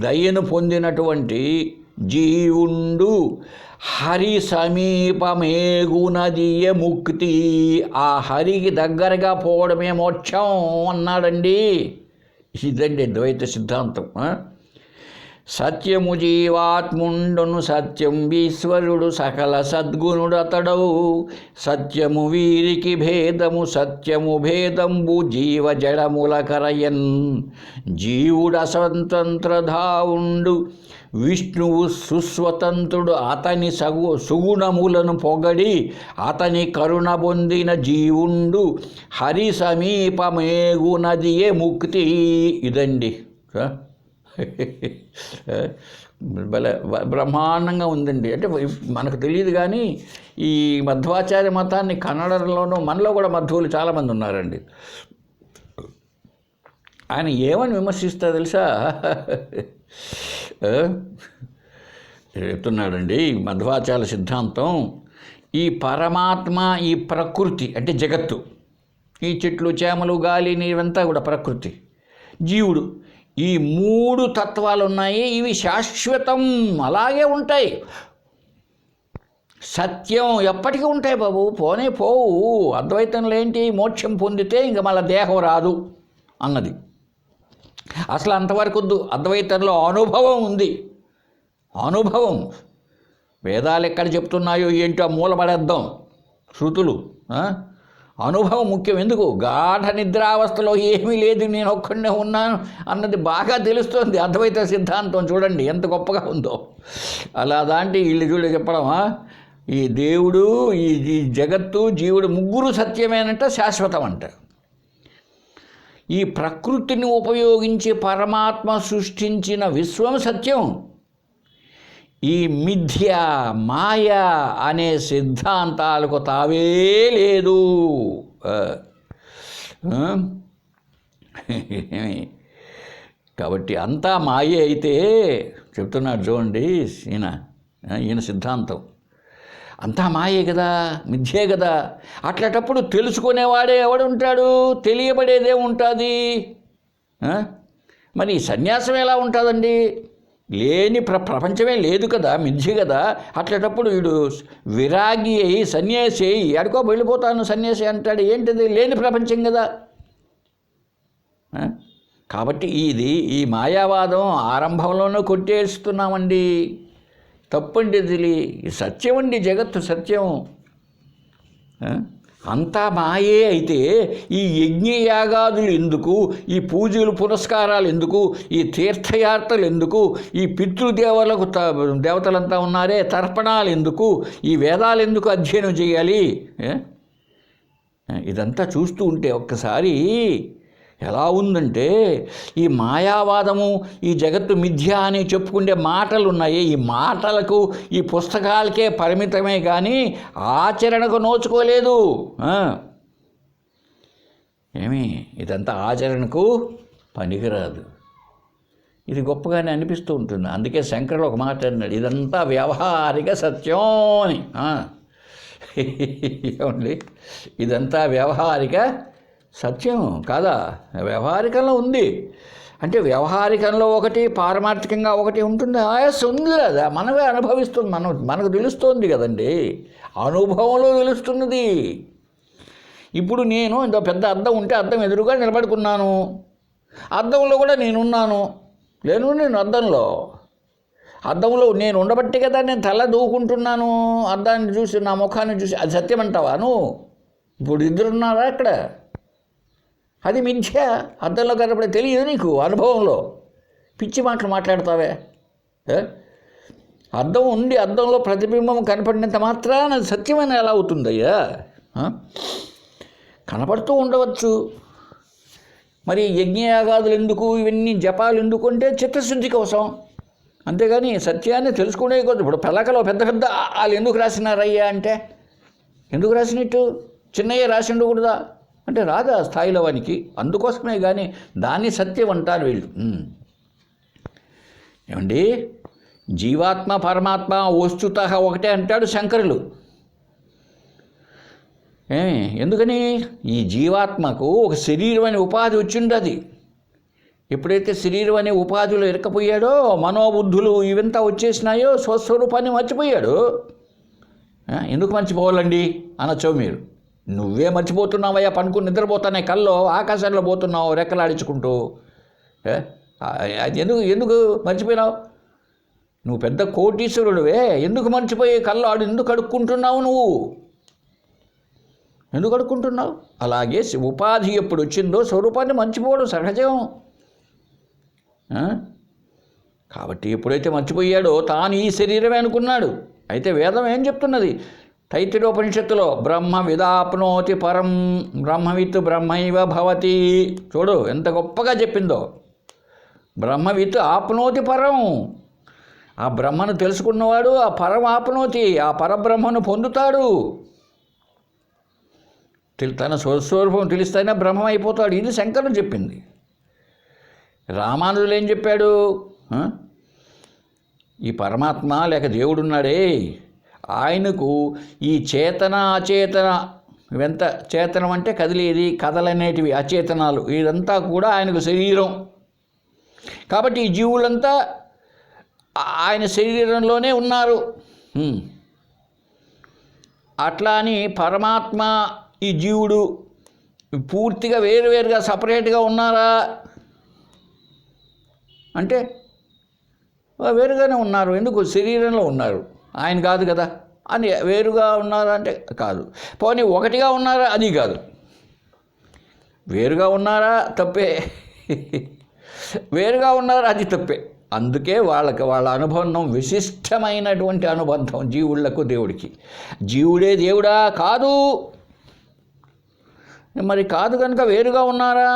దయను పొందినటువంటి జీవుండు హరి సమీపమేగునదియ ముక్తి, ఆ హరికి దగ్గరగా పోవడమే మోక్షం అన్నాడండి. ఇదండి ద్వైత సిద్ధాంతం. సత్యము జీవాత్ముండును, సత్యం ఈశ్వరుడు, సకల సద్గుణుడు అతడవు. సత్యము వీరికి భేదము, సత్యము భేదంబు జీవ జడములకరయన్. జీవుడు అస్వతంత్రధావుండు, విష్ణువు సుస్వతంత్రుడు, అతని సుగుణములను పొగడి అతని కరుణ పొందిన జీవుండు హరి సమీపమేగునదియే ముక్తి. ఇదండి భలే బ్రహ్మాండంగా ఉందండి. అంటే మనకు తెలియదు కానీ ఈ మధ్వాచార్య మతాన్ని కన్నడలోనూ మనలో కూడా మధ్వులు చాలామంది ఉన్నారండి. ఆయన ఏమని విమర్శిస్తా తెలుసా? చెప్తున్నాడండి మధ్వాచార్య సిద్ధాంతం. ఈ పరమాత్మ, ఈ ప్రకృతి అంటే జగత్తు, ఈ చెట్లు చేమలు గాలి నీరంతా కూడా ప్రకృతి, జీవుడు, ఈ మూడు తత్వాలు ఉన్నాయి, ఇవి శాశ్వతం, అలాగే ఉంటాయి. సత్యం ఎప్పటికీ ఉంటాయి బాబు, పోనే పోవు. అద్వైతంలో ఏంటి? మోక్షం పొందితే ఇంక మళ్ళీ దేహం రాదు అన్నది. అసలు అంతవరకు వద్దు, అద్వైతంలో అనుభవం ఉంది. అనుభవం, వేదాలు ఎక్కడ చెప్తున్నాయో ఏంటో మూలపడేద్దాం, శృతులు. అనుభవం ముఖ్యం. ఎందుకు? గాఢ నిద్రావస్థలో ఏమీ లేదు, నేను ఒక్కడనే ఉన్నాను అన్నది బాగా తెలుస్తుంది. అద్వైత సిద్ధాంతం చూడండి ఎంత గొప్పగా ఉందో. అలా దాంట్లో వీళ్ళు చూడ చెప్పడమా, ఈ దేవుడు, ఈ జగత్తు, జీవుడు ముగ్గురు సత్యమేనంట, శాశ్వతం అంట. ఈ ప్రకృతిని ఉపయోగించి పరమాత్మ సృష్టించిన విశ్వం సత్యం. ఈ మిథ్య, మాయ అనే సిద్ధాంతాలకు తావే లేదు. కాబట్టి అంతా మాయే అయితే చెప్తున్నాడు చూడండి ఈయన సిద్ధాంతం. అంతా మాయే కదా, మిథ్యే కదా. అట్లాంటప్పుడు తెలుసుకునేవాడే ఎవడుంటాడు? తెలియబడేదే ఉంటుంది. మరి సన్యాసం ఎలా ఉంటుందండి? లేని ప్రపంచమే లేదు కదా, మిథ్య కదా. అట్లాంటప్పుడు వీడు విరాగి అయి సన్యాసి అయి ఎక్కడికో వెళ్ళిపోతాను సన్యాసి అంటాడు. ఏంటిది? లేని ప్రపంచం కదా. కాబట్టి ఈ మాయావాదం ఆరంభంలోనూ కొట్టేస్తున్నామండి. తప్పండి, ఇది సత్యం అండి, జగత్తు సత్యం. అంతా మాయే అయితే ఈ యజ్ఞయాగాదులు ఎందుకు? ఈ పూజలు పురస్కారాలు ఎందుకు? ఈ తీర్థయాత్రలు ఎందుకు? ఈ పితృదేవలకు దేవతలంతా ఉన్నారే, తర్పణాలు ఎందుకు? ఈ వేదాలు ఎందుకు అధ్యయనం చేయాలి? ఇదంతా చూస్తూ ఉంటే ఒక్కసారి ఎలా ఉందంటే ఈ మాయావాదము, ఈ జగత్తు మిథ్య అని చెప్పుకునే మాటలు ఉన్నాయి. ఈ మాటలకు, ఈ పుస్తకాలకే పరిమితమే కానీ ఆచరణకు నోచుకోలేదు. ఏమి ఇదంతా ఆచరణకు పనికిరాదు. ఇది గొప్పగానే అనిపిస్తూ ఉంటుంది. అందుకే శంకరుడు ఒక మాట అన్నాడు, ఇదంతా వ్యవహారిక సత్యం అని. ఏమండి, ఇదంతా వ్యవహారిక సత్యం కాదా? వ్యవహారికంలో ఉంది అంటే వ్యవహారికంలో ఒకటి, పారమార్థికంగా ఒకటి ఉంటుంది. ఆయాసం ఉంది కదా, మనమే అనుభవిస్తుంది, మనకు తెలుస్తుంది కదండి, అనుభవంలో తెలుస్తున్నది. ఇప్పుడు నేను ఇంత పెద్ద అద్దం ఉంటే అద్దం ఎదురుగా నిలబడుకున్నాను, అద్దంలో కూడా నేనున్నాను. నేను అద్దంలో నేను ఉండబట్టి కదా నేను తల దూకుంటున్నాను, అద్దాన్ని చూసి నా ముఖాన్ని చూసి. అది సత్యం అంటావా నువ్వు? ఇప్పుడు ఇద్దరున్నారా అక్కడ? అది మిథ్య. అద్దంలో కనపడే తెలియదు నీకు అనుభవంలో. పిచ్చి మాటలు మాట్లాడతావే. అద్దం ఉండి అద్దంలో ప్రతిబింబం కనపడినంత మాత్రాన అది సత్యమైన ఎలా అవుతుందయ్యా? కనపడుతూ ఉండవచ్చు. మరి యజ్ఞయాగాదులు ఎందుకు, ఇవన్నీ జపాలు ఎందుకు అంటే చిత్తశుద్ధి కోసం, అంతేగాని సత్యాన్ని తెలుసుకునే కొద్ది. ఇప్పుడు పలకలో పెద్ద పెద్ద వాళ్ళు ఎందుకు రాసినారయ్యా అంటే ఎందుకు రాసినట్టు? చిన్నయ్య రాసి ఉండకూడదా అంటే రాదా స్థాయిలో వానికి? అందుకోసమే కానీ దాన్ని సత్యం అంటారు వీళ్ళు. ఏమండి, జీవాత్మ పరమాత్మ వస్తుత ఒకటే అంటాడు శంకరులు. ఎందుకని? ఈ జీవాత్మకు ఒక శరీరం అనే ఉపాధి వచ్చిండది. ఎప్పుడైతే శరీరం అనే ఉపాధిలో ఇరకపోయాడో, మనోబుద్ధులు ఇవంతా వచ్చేసినాయో, స్వస్వరూపాన్ని మర్చిపోయాడు. ఎందుకు మర్చిపోవాలండి అనొచ్చు మీరు. నువ్వే మర్చిపోతున్నావయ్యా, పనుకుని నిద్రపోతానే, కల్లో ఆకాశంలో పోతున్నావు రెక్కలాడించుకుంటూ. అది ఎందుకు మర్చిపోయినావు? నువ్వు పెద్ద కోటీశ్వరుడువే, ఎందుకు మర్చిపోయి కల్లో ఆడు ఎందుకు అడుక్కుంటున్నావు? నువ్వు ఎందుకు అడుక్కుంటున్నావు? అలాగే ఉపాధి ఎప్పుడు వచ్చిందో స్వరూపాన్ని మర్చిపోవడం సహజం. కాబట్టి ఎప్పుడైతే మర్చిపోయాడో తాను ఈ శరీరమే అనుకున్నాడు. అయితే వేదం ఏం చెప్తున్నది? తైత్తిరీయోపనిషత్తులో బ్రహ్మ విదాప్నోతి పరం బ్రహ్మవిత్ బ్రహ్మైవ భవతి. చూడు ఎంత గొప్పగా చెప్పిందో. బ్రహ్మవిత్ ఆప్నోతి పరం. ఆ బ్రహ్మను తెలుసుకున్నవాడు ఆ పరం ఆప్నోతి, ఆ పరబ్రహ్మను పొందుతాడు. తన స్వస్వరూపం తెలిస్తేనే బ్రహ్మం అయిపోతాడు. ఇది శంకరుడు చెప్పింది. రామానుజులు ఏం చెప్పాడు? ఈ పరమాత్మ లేక దేవుడున్నాడే, ఆయనకు ఈ చేతన అచేతన ఇవంతా, చేతనం అంటే కదిలేది, కదలనేటివి, అచేతనాలు ఇదంతా కూడా ఆయనకు శరీరం. కాబట్టి ఈ జీవులంతా ఆయన శరీరంలోనే ఉన్నారు. అట్లా అని పరమాత్మ ఈ జీవుడు పూర్తిగా వేరువేరుగా సపరేట్గా ఉన్నారా అంటే వేరుగానే ఉన్నారు. ఎందుకు? శరీరంలో ఉన్నారు, ఆయన కాదు కదా. అని వేరుగా ఉన్నారా అంటే కాదు. పోనీ ఒకటిగా ఉన్నారా? అది కాదు. వేరుగా ఉన్నారా? తప్పే. వేరుగా ఉన్నారా? అది తప్పే. అందుకే వాళ్ళ అనుబంధం విశిష్టమైనటువంటి అనుబంధం జీవుళ్లకు దేవుడికి. జీవుడే దేవుడా? కాదు. మరి కాదు కనుక వేరుగా ఉన్నారా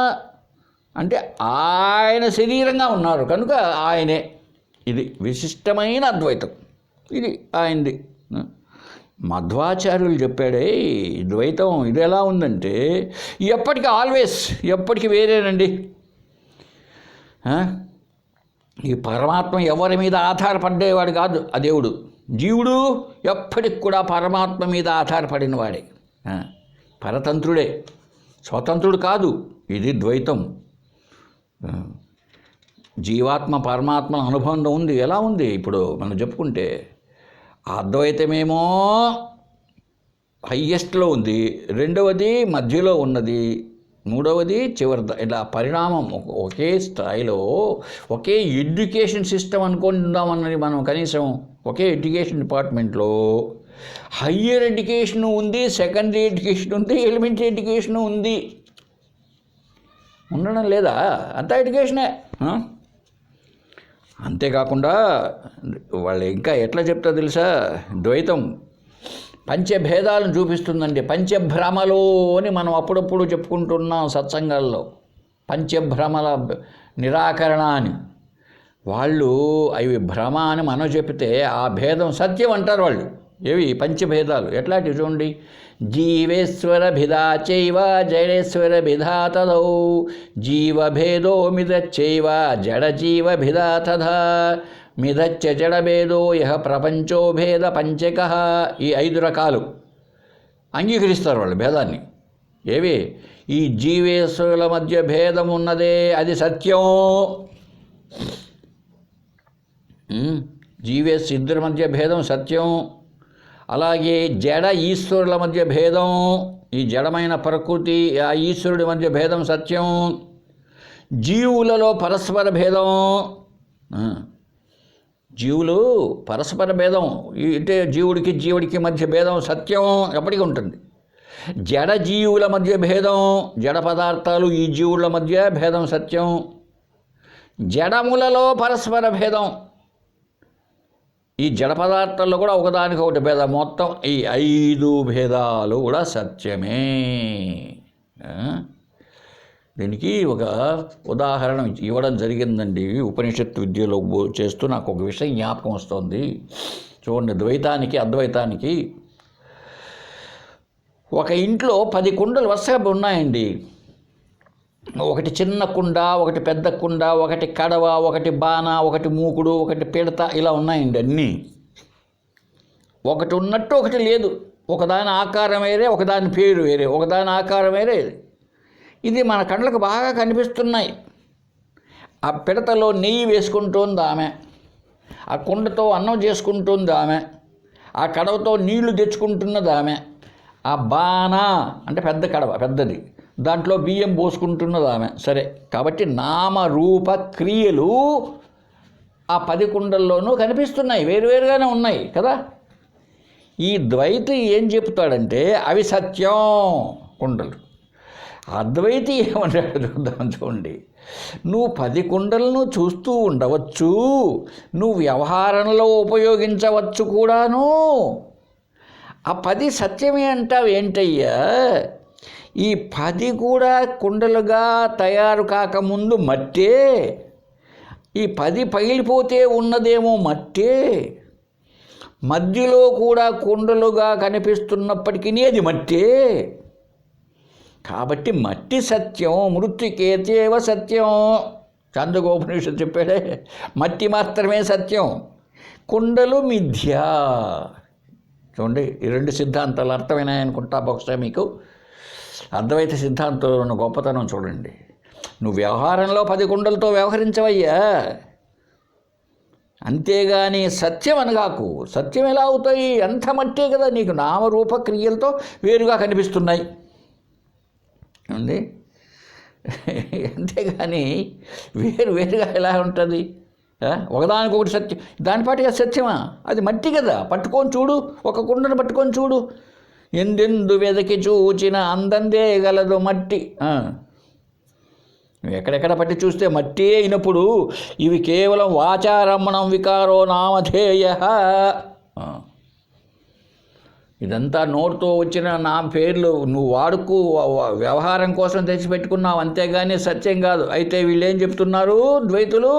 అంటే ఆయన శరీరంగా ఉన్నారు కనుక ఆయనే. ఇది విశిష్టమైన అద్వైతం. ఇది ఆయనది. మధ్వాచార్యులు చెప్పాడే ద్వైతం ఇది ఎలా ఉందంటే ఎప్పటికీ ఆల్వేస్, ఎప్పటికీ వేరేనండి. ఈ పరమాత్మ ఎవరి మీద ఆధారపడేవాడు కాదు ఆ దేవుడు. జీవుడు ఎప్పటికి కూడా పరమాత్మ మీద ఆధారపడిన వాడే, పరతంత్రుడే, స్వతంత్రుడు కాదు. ఇది ద్వైతం. జీవాత్మ పరమాత్మ అనుబంధం ఉంది. ఎలా ఉంది? ఇప్పుడు మనం చెప్పుకుంటే అద్వైతమేమో హయ్యెస్ట్లో ఉంది, రెండవది మధ్యలో ఉన్నది, మూడవది చివరి. ఇలా పరిణామం ఒకే స్థాయిలో, ఒకే ఎడ్యుకేషన్ సిస్టమ్ అనుకుందామన్నది మనం. కనీసం ఒకే ఎడ్యుకేషన్ డిపార్ట్మెంట్లో హయ్యర్ ఎడ్యుకేషన్ ఉంది, సెకండరీ ఎడ్యుకేషన్ ఉంది, ఎలిమెంటరీ ఎడ్యుకేషన్ ఉంది. ఉండడం లేదా? అంతా ఎడ్యుకేషనే. అంతేకాకుండా వాళ్ళు ఇంకా ఎట్లా చెప్తా తెలుసా? ద్వైతం పంచభేదాలను చూపిస్తుందండి. పంచభ్రమలు అని మనం అప్పుడప్పుడు చెప్పుకుంటున్నాం సత్సంగాల్లో. పంచభ్రమల నిరాకరణ అని. వాళ్ళు అవి భ్రమ అని మనం చెప్తే ఆ భేదం సత్యం అంటారు వాళ్ళు. ఏవి పంచభేదాలు ఎట్లాంటివి చూడండి. జీవేశ్వర భిదా చైవ జడేశ్వర భిదా తదౌ జీవభేదో మిదచ్చైవ జడజీవ భిదా తథా మిదచ్చ జడభేదో యహ ప్రపంచో భేద పంచక. ఈ 5 రకాలు అంగీకరిస్తారు వాళ్ళు భేదాన్ని. ఏవి? ఈ జీవేశ్వరుల మధ్య భేదం ఉన్నదే అది సత్యం. ఇద్దరి మధ్య భేదం సత్యం. అలాగే జడ ఈశ్వరుల మధ్య భేదం, ఈ జడమైన ప్రకృతి ఆ ఈశ్వరుడి మధ్య భేదం సత్యం. జీవులలో పరస్పర భేదం, జీవులు పరస్పర భేదం అంటే జీవుడికి మధ్య భేదం సత్యం ఎప్పటికీ ఉంటుంది. జడ జీవుల మధ్య భేదం, జడ పదార్థాలు ఈ జీవుల మధ్య భేదం సత్యం. జడములలో పరస్పర భేదం, ఈ జడ పదార్థాల్లో కూడా ఒకదానికి ఒకటి భేదం. మొత్తం ఈ 5 భేదాలు కూడా సత్యమే. దీనికి ఒక ఉదాహరణ ఇవ్వడం జరిగిందండి. ఉపనిషత్తు విద్యలో చేస్తూ నాకు ఒక విషయం జ్ఞాపకం వస్తుంది. చూడండి, ద్వైతానికి అద్వైతానికి ఒక ఇంట్లో 10 కుండలు వరుసగా ఉన్నాయండి. ఒకటి చిన్న కుండ, ఒకటి పెద్ద కుండ, ఒకటి కడవ, ఒకటి బాణ, ఒకటి మూకుడు, ఒకటి పిడత, ఇలా ఉన్నాయండి అన్నీ. ఒకటి ఉన్నట్టు ఒకటి లేదు. ఒకదాని ఆకారం వేరే, ఒకదాని పేరు వేరే, ఒకదాని ఆకారం వేరే. ఇది మన కళ్ళకు బాగా కనిపిస్తున్నాయి. ఆ పిడతలో నెయ్యి వేసుకుంటోంది ఆమె, ఆ కుండతో అన్నం చేసుకుంటుంది ఆమె, ఆ కడవతో నీళ్లు తెచ్చుకుంటున్నది ఆమె, ఆ బాణ అంటే పెద్ద కడవ పెద్దది, దాంట్లో బియ్యం పోసుకుంటున్నది ఆమె. సరే, కాబట్టి నామరూప క్రియలు ఆ 10 కుండల్లోనూ కనిపిస్తున్నాయి, వేరువేరుగానే ఉన్నాయి కదా. ఈ ద్వైతి ఏం చెప్తాడంటే అవి సత్యం కుండలు. అద్వైతి ఏమంటాడు చూద్దాం. చూడండి, నువ్వు 10 కుండలను చూస్తూ ఉండవచ్చు, నువ్వు వ్యవహారంలో ఉపయోగించవచ్చు కూడాను. ఆ 10 సత్యమే అంటావు ఏంటయ్యా? ఈ 10 కూడా కుండలుగా తయారు కాకముందు మట్టే, ఈ 10 పగిలిపోతే ఉన్నదేమో మట్టే, మధ్యలో కూడా కుండలుగా కనిపిస్తున్నప్పటికీ అది మట్టే. కాబట్టి మట్టి సత్యం, మృత్తికేతేవ సత్యం. చాంద్రగోపనిషత్తు చెప్పాడే, మట్టి మాత్రమే సత్యం, కుండలు మిథ్య. చూడండి, ఈ 2 సిద్ధాంతాలు అర్థమైనాయనుకుంటా బహుశా మీకు. అద్వైత సిద్ధాంతంలో ఉన్న గొప్పతనం చూడండి. నువ్వు వ్యవహారంలో 10 కుండలతో వ్యవహరించవయ్యా, అంతేగాని సత్యం అనగాకు. సత్యం ఎలా అవుతాయి? అంత మట్టే కదా, నీకు నామరూప క్రియలతో వేరుగా కనిపిస్తున్నాయి ఉంది. అంతేగాని వేరుగా ఎలా ఉంటుంది? ఒకదానికొకటి సత్యం, దానిపాటిగా సత్యమా? అది మట్టి కదా, పట్టుకొని చూడు, ఒక కుండను పట్టుకొని చూడు. ఎందెందు వెదకి చూచిన అందందే గలదు మట్టి. ఎక్కడెక్కడ పట్టి చూస్తే మట్టి అయినప్పుడు ఇవి కేవలం వాచారమ్మణం వికారో నామధేయ. ఇదంతా నోటితో వచ్చిన నా పేర్లు నువ్వు వాడుకు వ్యవహారం కోసం తెచ్చిపెట్టుకున్నావు, అంతేగాని సత్యం కాదు. అయితే వీళ్ళు ఏం చెప్తున్నారు ద్వైతులు?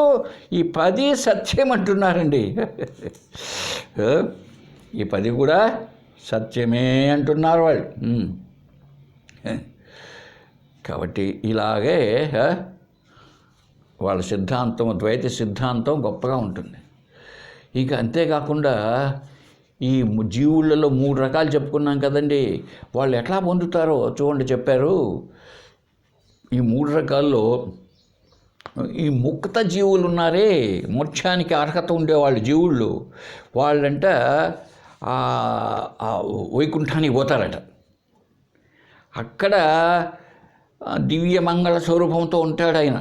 ఈ 10 సత్యం అంటున్నారండి. ఈ 10 కూడా సత్యమే అంటున్నారు వాళ్ళు. కాబట్టి ఇలాగే వాళ్ళ సిద్ధాంతం, ద్వైత సిద్ధాంతం గొప్పగా ఉంటుంది. ఇక అంతేకాకుండా ఈ జీవులలో 3 రకాలు చెప్పుకున్నాం కదండి. వాళ్ళు ఎట్లా పొందుతారో చూడండి చెప్పారు. ఈ 3 రకాల్లో ఈ ముక్త జీవులు ఉన్నారే, మోక్షానికి అర్హత ఉండేవాళ్ళు జీవుళ్ళు, వాళ్ళంట వైకుంఠానికి పోతారట. అక్కడ దివ్య మంగళ స్వరూపంతో ఉంటాడు ఆయన.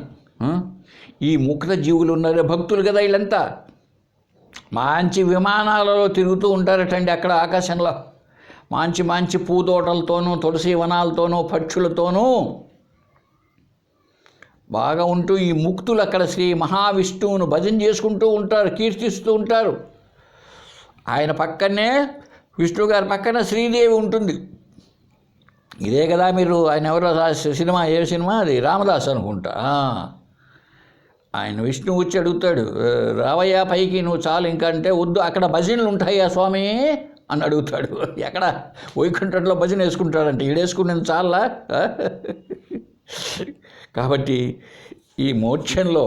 ఈ ముక్త జీవులు ఉన్నారే భక్తులు కదా, వీళ్ళంతా మంచి విమానాలలో తిరుగుతూ ఉంటారటండి. అక్కడ ఆకాశంలో మంచి పూతోటలతోనూ, తులసి వనాలతోనూ, పక్షులతోనూ బాగా ఉంటూ ఈ ముక్తులు అక్కడ శ్రీ మహావిష్ణువును భజన చేసుకుంటూ ఉంటారు, కీర్తిస్తూ ఉంటారు. ఆయన పక్కనే, విష్ణు గారి పక్కన శ్రీదేవి ఉంటుంది. ఇదే కదా మీరు ఆయన ఎవరో సినిమా, ఏ సినిమా అది, రామదాస్ అనుకుంటా. ఆయన విష్ణువు వచ్చి అడుగుతాడు, రావయ్యా పైకి నువ్వు చాలు ఇంకా అంటే, వద్దు అక్కడ భజనలు ఉంటాయా స్వామి అని అడుగుతాడు. ఎక్కడ వైకుంఠంలో భజన వేసుకుంటాడంటే, ఈడేసుకునేది చాలా. కాబట్టి ఈ మోక్షంలో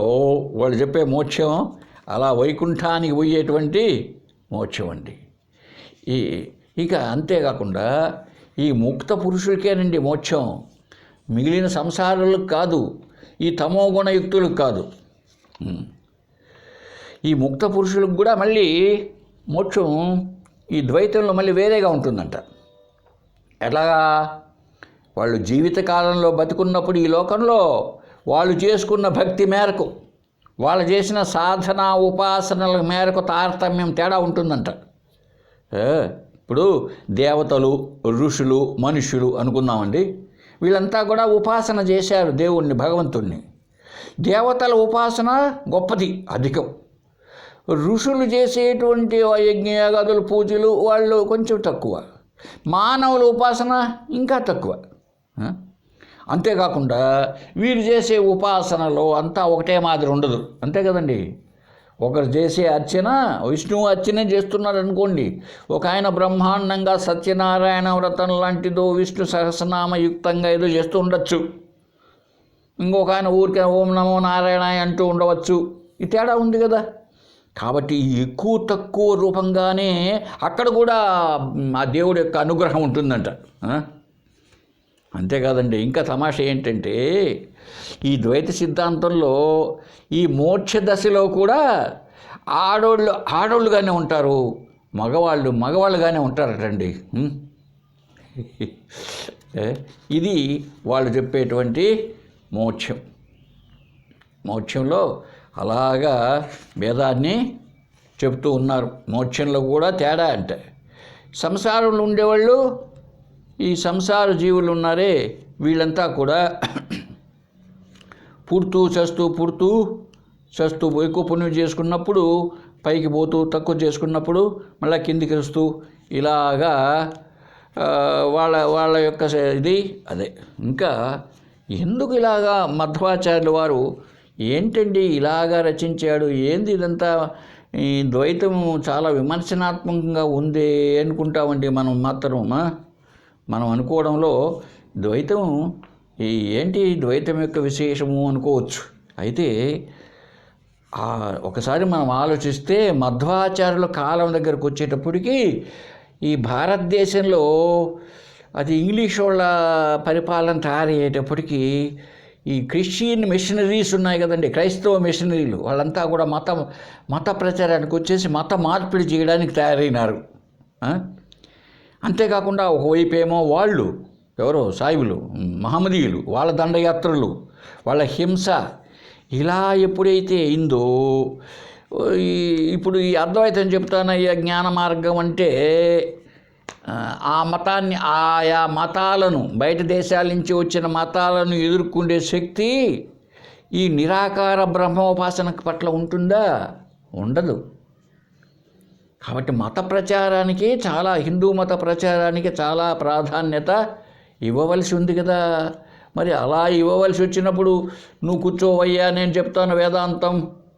వాళ్ళు చెప్పే మోక్షం అలా వైకుంఠానికి పోయేటువంటి మోక్షం అండి. ఇక అంతేకాకుండా ఈ ముక్త పురుషులకేనండి మోక్షం, మిగిలిన సంసారాలకు కాదు, ఈ తమోగుణయుక్తులకు కాదు. ఈ ముక్త పురుషులకు కూడా మళ్ళీ మోక్షం ఈ ద్వైతంలో మళ్ళీ వేరేగా ఉంటుందంట. ఎలాగా? వాళ్ళు జీవితకాలంలో బతికున్నప్పుడు ఈ లోకంలో వాళ్ళు చేసుకున్న భక్తి మేరకు, వాళ్ళు చేసిన సాధన ఉపాసనల మేరకు తారతమ్యం తేడా ఉంటుందంట. ఇప్పుడు దేవతలు, ఋషులు, మనుష్యులు అనుకుందామండి, వీళ్ళంతా కూడా ఉపాసన చేశారు దేవుణ్ణి, భగవంతుణ్ణి. దేవతల ఉపాసన గొప్పది, అధికం. ఋషులు చేసేటువంటి యజ్ఞయాగాదులు, పూజలు వాళ్ళు కొంచెం తక్కువ. మానవుల ఉపాసన ఇంకా తక్కువ. అంతేకాకుండా వీరు చేసే ఉపాసనలో అంతా ఒకటే మాదిరి ఉండదు, అంతే కదండి. ఒకరు చేసే అర్చన, విష్ణువు అర్చనే చేస్తున్నారు అనుకోండి, ఒక ఆయన బ్రహ్మాండంగా సత్యనారాయణ వ్రతం లాంటిదో విష్ణు సహస్రనామయుక్తంగా ఏదో చేస్తూ ఉండొచ్చు, ఇంకొక ఆయన ఊరికే ఓం నమో నారాయణ అంటూ ఉండవచ్చు. ఈ తేడా ఉంది కదా. కాబట్టి ఎక్కువ తక్కువ రూపంగానే అక్కడ కూడా ఆ దేవుడి యొక్క అనుగ్రహం ఉంటుందంట. అంతేకాదండి, ఇంకా తమాషా ఏంటంటే ఈ సిద్ధాంతంలో ఈ మోక్ష దశలో కూడా ఆడోళ్ళుగానే ఉంటారు, మగవాళ్ళుగానే ఉంటారటండి. ఇది వాళ్ళు చెప్పేటువంటి మోక్షంలో అలాగా భేదాన్ని చెప్తూ ఉన్నారు. మోక్షంలో కూడా తేడా అంటే, సంసారంలో ఉండేవాళ్ళు, ఈ సంసార జీవులు ఉన్నారే వీళ్ళంతా కూడా పుడుతూ చస్తూ ఎక్కువ పుణ్యం చేసుకున్నప్పుడు పైకి పోతూ, తక్కువ చేసుకున్నప్పుడు మళ్ళీ కిందికి వస్తూ, ఇలాగా వాళ్ళ యొక్క ఇది అదే. ఇంకా ఎందుకు ఇలాగా మధ్వాచార్యుల వారు ఏంటండి ఇలాగా రచించాడు, ఏంది ఇదంతా, ఈ ద్వైతం చాలా విమర్శనాత్మకంగా ఉంది అనుకుంటామండి మనం అనుకోవడంలో ద్వైతం ఏంటి ద్వైతం యొక్క విశేషము అనుకోవచ్చు. అయితే ఒకసారి మనం ఆలోచిస్తే మధ్వాచార్యుల కాలం దగ్గరకు వచ్చేటప్పటికి ఈ భారతదేశంలో అది ఇంగ్లీష్ వాళ్ళ పరిపాలన తయారయ్యేటప్పటికీ ఈ క్రిస్టియన్ మిషనరీస్ ఉన్నాయి కదండి, క్రైస్తవ మిషనరీలు, వాళ్ళంతా కూడా మత ప్రచారానికి వచ్చేసి మత మార్పిడి చేయడానికి తయారైనారు. అంతేకాకుండా ఒకవైపు ఏమో వాళ్ళు ఎవరో సాయిబులు, మహమ్మదీయులు, వాళ్ళ దండయాత్రలు, వాళ్ళ హింస, ఇలా ఎప్పుడైతే అయిందో ఇప్పుడు ఈ అద్వైతం చెప్తానయ్యా జ్ఞాన మార్గం అంటే ఆ మతాన్ని, ఆయా మతాలను, బయట దేశాల నుంచి వచ్చిన మతాలను ఎదుర్కొనే శక్తి ఈ నిరాకార బ్రహ్మోపాసన పట్ల ఉంటుందా? ఉండదు. కాబట్టి మత ప్రచారానికి హిందూ మత ప్రచారానికి చాలా ప్రాధాన్యత ఇవ్వవలసి ఉంది కదా. మరి అలా ఇవ్వవలసి వచ్చినప్పుడు నువ్వు కూర్చోవయ్యా నేను చెప్తాను వేదాంతం,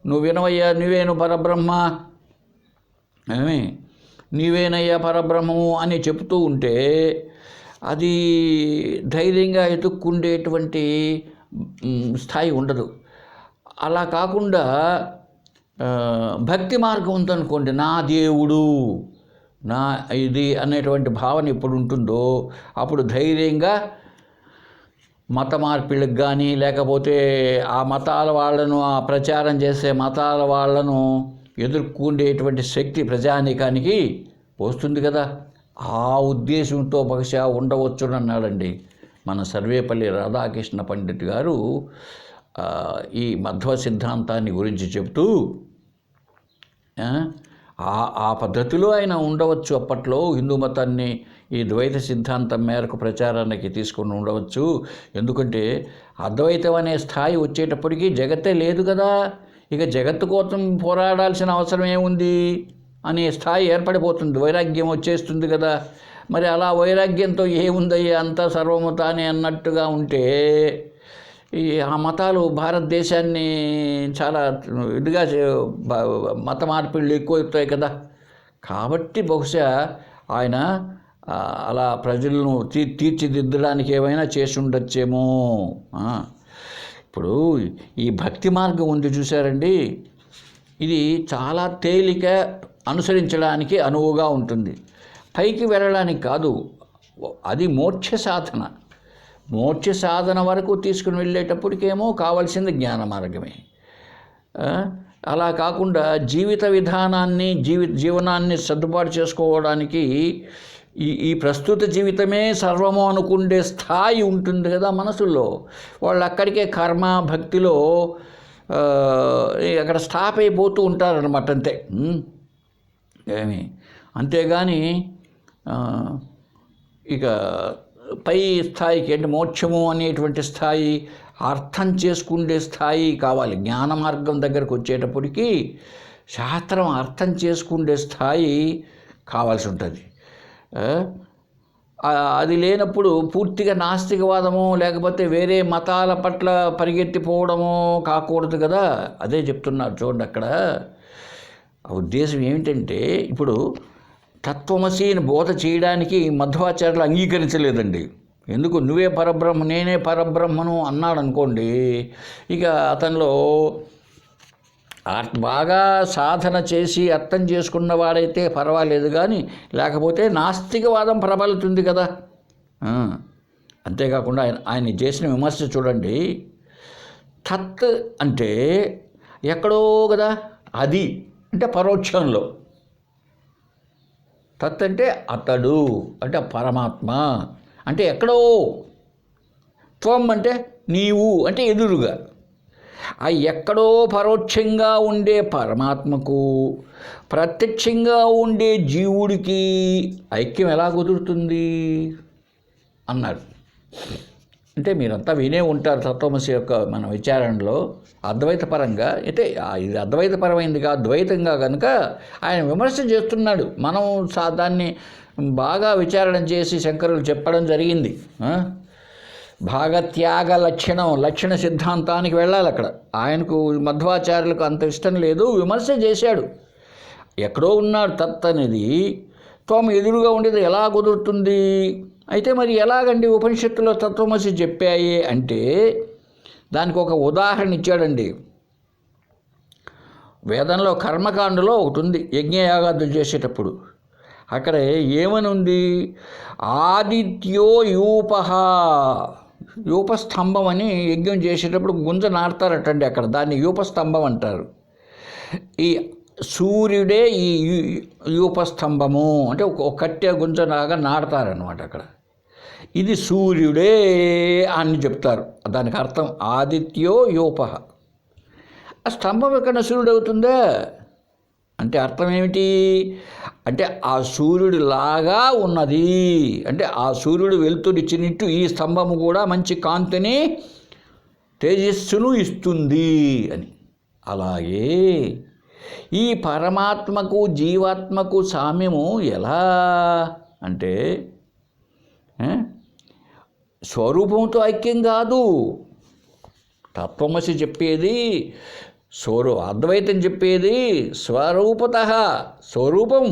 నువ్వు వినవయ్యా నీవేను పరబ్రహ్మ, నీవేనయ్యా పరబ్రహ్మము అని చెప్తూ ఉంటే అది ధైర్యంగా ఎతుక్కుండేటువంటి స్థాయి ఉండదు. అలా కాకుండా భక్తి మార్గం ఉందనుకోండి, నా దేవుడు నా ఇది అనేటువంటి భావన ఎప్పుడు ఉంటుందో అప్పుడు ధైర్యంగా మత మార్పిళ్ళకి కానీ, లేకపోతే ఆ మతాల వాళ్ళను, ఆ ప్రచారం చేసే మతాల వాళ్ళను ఎదుర్కొండేటువంటి శక్తి ప్రజానీకానికి వస్తుంది కదా. ఆ ఉద్దేశంతో బహుశా ఉండవచ్చునన్నాడండి అన్నాడండి మన సర్వేపల్లి రాధాకృష్ణ పండిట్ గారు ఈ మధ్వ సిద్ధాంతాన్ని గురించి చెప్తూ. ఆ పద్ధతిలో ఆయన ఉండవచ్చు. అప్పట్లో హిందూ మతాన్ని ఈ ద్వైత సిద్ధాంతం మేరకు ప్రచారానికి తీసుకుని ఉండవచ్చు. ఎందుకంటే అద్వైతం అనే స్థాయి వచ్చేటప్పటికీ జగత్తే లేదు కదా. ఇక జగత్తు కోసం పోరాడాల్సిన అవసరం ఏముంది? అనే స్థాయి ఏర్పడిపోతుంది, వైరాగ్యం వచ్చేస్తుంది కదా. మరి అలా వైరాగ్యంతో ఏముందయ్యా అంతా సర్వము తానే అన్నట్టుగా ఉంటే ఆ మతాలు భారతదేశాన్ని చాలా ఇదిగా మత మార్పిళ్ళు ఎక్కువవుతాయి కదా. కాబట్టి బహుశా ఆయన అలా ప్రజలను తీర్చిదిద్దడానికి ఏమైనా చేసి ఉండొచ్చేమో. ఇప్పుడు ఈ భక్తి మార్గం ఉంది చూసారండి, ఇది చాలా తేలిక, అనుసరించడానికి అనువుగా ఉంటుంది. పైకి వెళ్ళడానికి కాదు, అది మోక్ష సాధన. మోక్ష సాధన వరకు తీసుకుని వెళ్ళేటప్పటికేమో కావాల్సింది జ్ఞాన మార్గమే. అలా కాకుండా జీవిత విధానాన్ని జీవనాన్ని సర్దుబాటు చేసుకోవడానికి ఈ ప్రస్తుత జీవితమే సర్వము అనుకుండే స్థాయి ఉంటుంది కదా మనసులో. వాళ్ళు అక్కడికే కర్మ భక్తిలో అక్కడ స్టాప్ అయిపోతూ ఉంటారనమాట, అంతే. అంతేగాని ఇక పై స్థాయికి అంటే మోక్షము అనేటువంటి స్థాయి, అర్థం చేసుకునే స్థాయి కావాలి. జ్ఞాన మార్గం దగ్గరకు వచ్చేటప్పటికి శాస్త్రం అర్థం చేసుకునే స్థాయి కావాల్సి ఉంటుంది. అది లేనప్పుడు పూర్తిగా నాస్తికవాదము లేకపోతే వేరే మతాల పట్ల పరిగెత్తిపోవడమో కాకూడదు కదా. అదే చెప్తున్నారు చూడండి అక్కడ. ఆ ఉద్దేశం ఏమిటంటే, ఇప్పుడు తత్వమసిని బోధ చేయడానికి మధ్వాచార్యులు అంగీకరించలేదండి. ఎందుకు, నువ్వే పరబ్రహ్మ నేనే పరబ్రహ్మను అన్నాడు అనుకోండి, ఇక అతనిలో బాగా సాధన చేసి అర్థం చేసుకున్నవాడైతే పర్వాలేదు, కానీ లేకపోతే నాస్తికవాదం ప్రబలుతుంది కదా. అంతేకాకుండా ఆయన చేసిన విమర్శ చూడండి. తత్ అంటే ఎక్కడో కదా, అది అంటే పరోక్షంలో. తత్ అంటే అతడు, అంటే పరమాత్మ అంటే ఎక్కడో. త్వం అంటే నీవు, అంటే ఎదురుగా. ఆ ఎక్కడో పరోక్షంగా ఉండే పరమాత్మకు ప్రత్యక్షంగా ఉండే జీవుడికి ఐక్యం ఎలా కుదురుతుంది అన్నాడు. అంటే మీరంతా వినే ఉంటారు తత్వమసి యొక్క మన విచారణలో అద్వైత పరంగా. అయితే ఇది అద్వైతపరమైందిగా ద్వైతంగా కనుక ఆయన విమర్శ చేస్తున్నాడు. మనం దాన్ని బాగా విచారణ చేసి శంకరులు చెప్పడం జరిగింది. భాగత్యాగ లక్షణ సిద్ధాంతానికి వెళ్ళాలి అక్కడ. ఆయనకు మధ్వాచార్యులకు అంత ఇష్టం లేదు, విమర్శ చేశాడు. ఎక్కడో ఉన్నాడు తత్ అనేది, త్వం ఎదురుగా ఉండేది ఎలా కుదురుతుంది? అయితే మరి ఎలాగండి ఉపనిషత్తులో తత్వమసి చెప్పాయి అంటే దానికి ఒక ఉదాహరణ ఇచ్చాడండి. వేదంలో కర్మకాండలో ఒకటి ఉంది, యజ్ఞయాగాదులు చేసేటప్పుడు. అక్కడ ఏమని ఉంది? ఆదిత్యో యూపహ, యూపస్తంభం అని యజ్ఞం చేసేటప్పుడు గుంజ నాడతారటండి అక్కడ, దాన్ని యూపస్తంభం అంటారు. ఈ సూర్యుడే ఈ యూపస్తంభము అంటే ఒక కట్టె గుంజలాగా నాడతారనమాట అక్కడ. ఇది సూర్యుడే అని చెప్తారు. దానికి అర్థం ఆదిత్యో యూపహ. ఆ స్తంభం ఎక్కడ సూర్యుడు అవుతుందా అంటే అర్థం ఏమిటి అంటే ఆ సూర్యుడి లాగా ఉన్నది, అంటే ఆ సూర్యుడు వెలుతురిచ్చినట్టు ఈ స్తంభము కూడా మంచి కాంతిని తేజస్సును ఇస్తుంది అని. అలాగే ఈ పరమాత్మకు జీవాత్మకు సామ్యము ఎలా అంటే స్వరూపంతో ఐక్యం కాదు. తత్వమసి చెప్పేది అద్వైతం చెప్పేది స్వరూపత, స్వరూపం.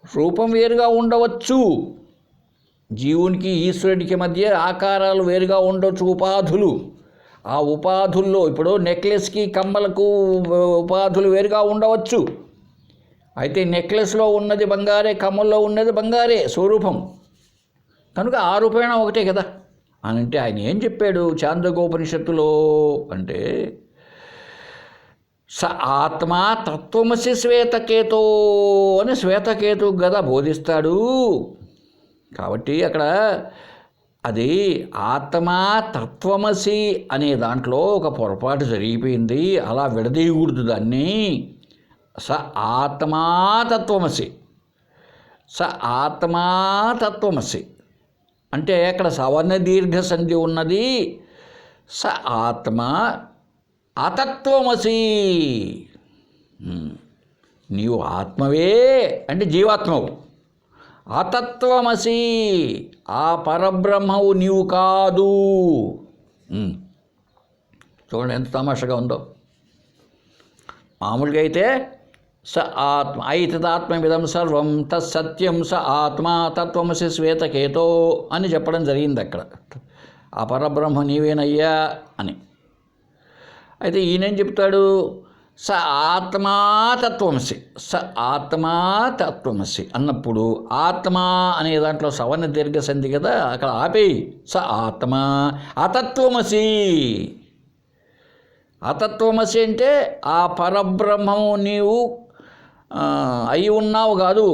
రూపం వేరుగా ఉండవచ్చు, జీవునికి ఈశ్వరుడికి మధ్య ఆకారాలు వేరుగా ఉండవచ్చు, ఉపాధులు. ఆ ఉపాధుల్లో ఇప్పుడు నెక్లెస్కి కమ్మలకు ఉపాధులు వేరుగా ఉండవచ్చు. అయితే నెక్లెస్లో ఉన్నది బంగారే, కమ్మల్లో ఉన్నది బంగారే స్వరూపం. కనుక ఆ రూపేణ ఒకటే కదా అని అంటే ఆయన ఏం చెప్పాడు చాంద్రగోపనిషత్తులో అంటే స ఆత్మ తత్వమసి శ్వేతకేతో అని శ్వేతకేతు కదా బోధిస్తాడు. కాబట్టి అక్కడ అది ఆత్మ తత్వమసి అనే దాంట్లో ఒక పొరపాటు జరిగిపోయింది, అలా విడదీయకూడదు దాన్ని. స ఆత్మా తత్వమసి, స ఆత్మా తత్వమసి అంటే అక్కడ సవర్ణ దీర్ఘ సంధి ఉన్నది. స ఆత్మ అతత్వమసి, నీవు ఆత్మవే అంటే జీవాత్మవు. అతత్వమసి ఆ పరబ్రహ్మవు నీవు కాదు. చూడండి ఎంత తమాషగా ఉందో. మామూలుగా అయితే స ఆత్మ ఐతదాత్మవిదం సర్వం తత్సత్యం స ఆత్మ తత్వమసి శ్వేతకేతో అని చెప్పడం జరిగింది అక్కడ. ఆ పరబ్రహ్మ నీవేనయ్యా అని. అయితే ఈయనేం చెప్తాడు? స ఆత్మా తత్వమసి, స ఆత్మా తత్వమసి అన్నప్పుడు ఆత్మ అనే దాంట్లో సవర్ణ దీర్ఘ సంధి కదా, అక్కడ ఆపేయి. స ఆత్మ అతత్వమసి. అతత్వమసి అంటే ఆ పరబ్రహ్మము నీవు అయి ఉన్నావు కాదు,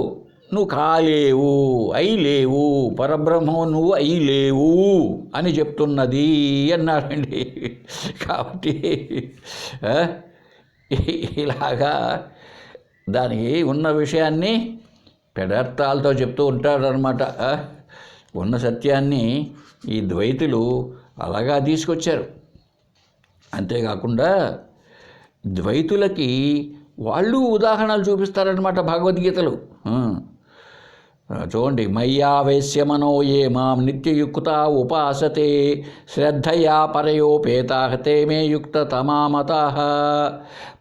నువ్వు కాలేవు, అయి లేవు, పరబ్రహ్మము నువ్వు అయి లేవు అని చెప్తున్నది అన్నాడండి. కాబట్టి ఇలాగా దానికి ఉన్న విషయాన్ని పెడార్థాలతో చెప్తూ ఉంటారనమాట. ఉన్న సత్యాన్ని ఈ ద్వైతులు అలాగా తీసుకొచ్చారు. అంతేకాకుండా ద్వైతులకి వాళ్ళు ఉదాహరణలు చూపిస్తారనమాట భగవద్గీతలు. చూడండి, మయ్యావేశ్యమనో ఏ మాం నిత్యయుక్త ఉపాసతే శ్రద్ధయా పరయోపేతా తే మే యుక్త తమామతా.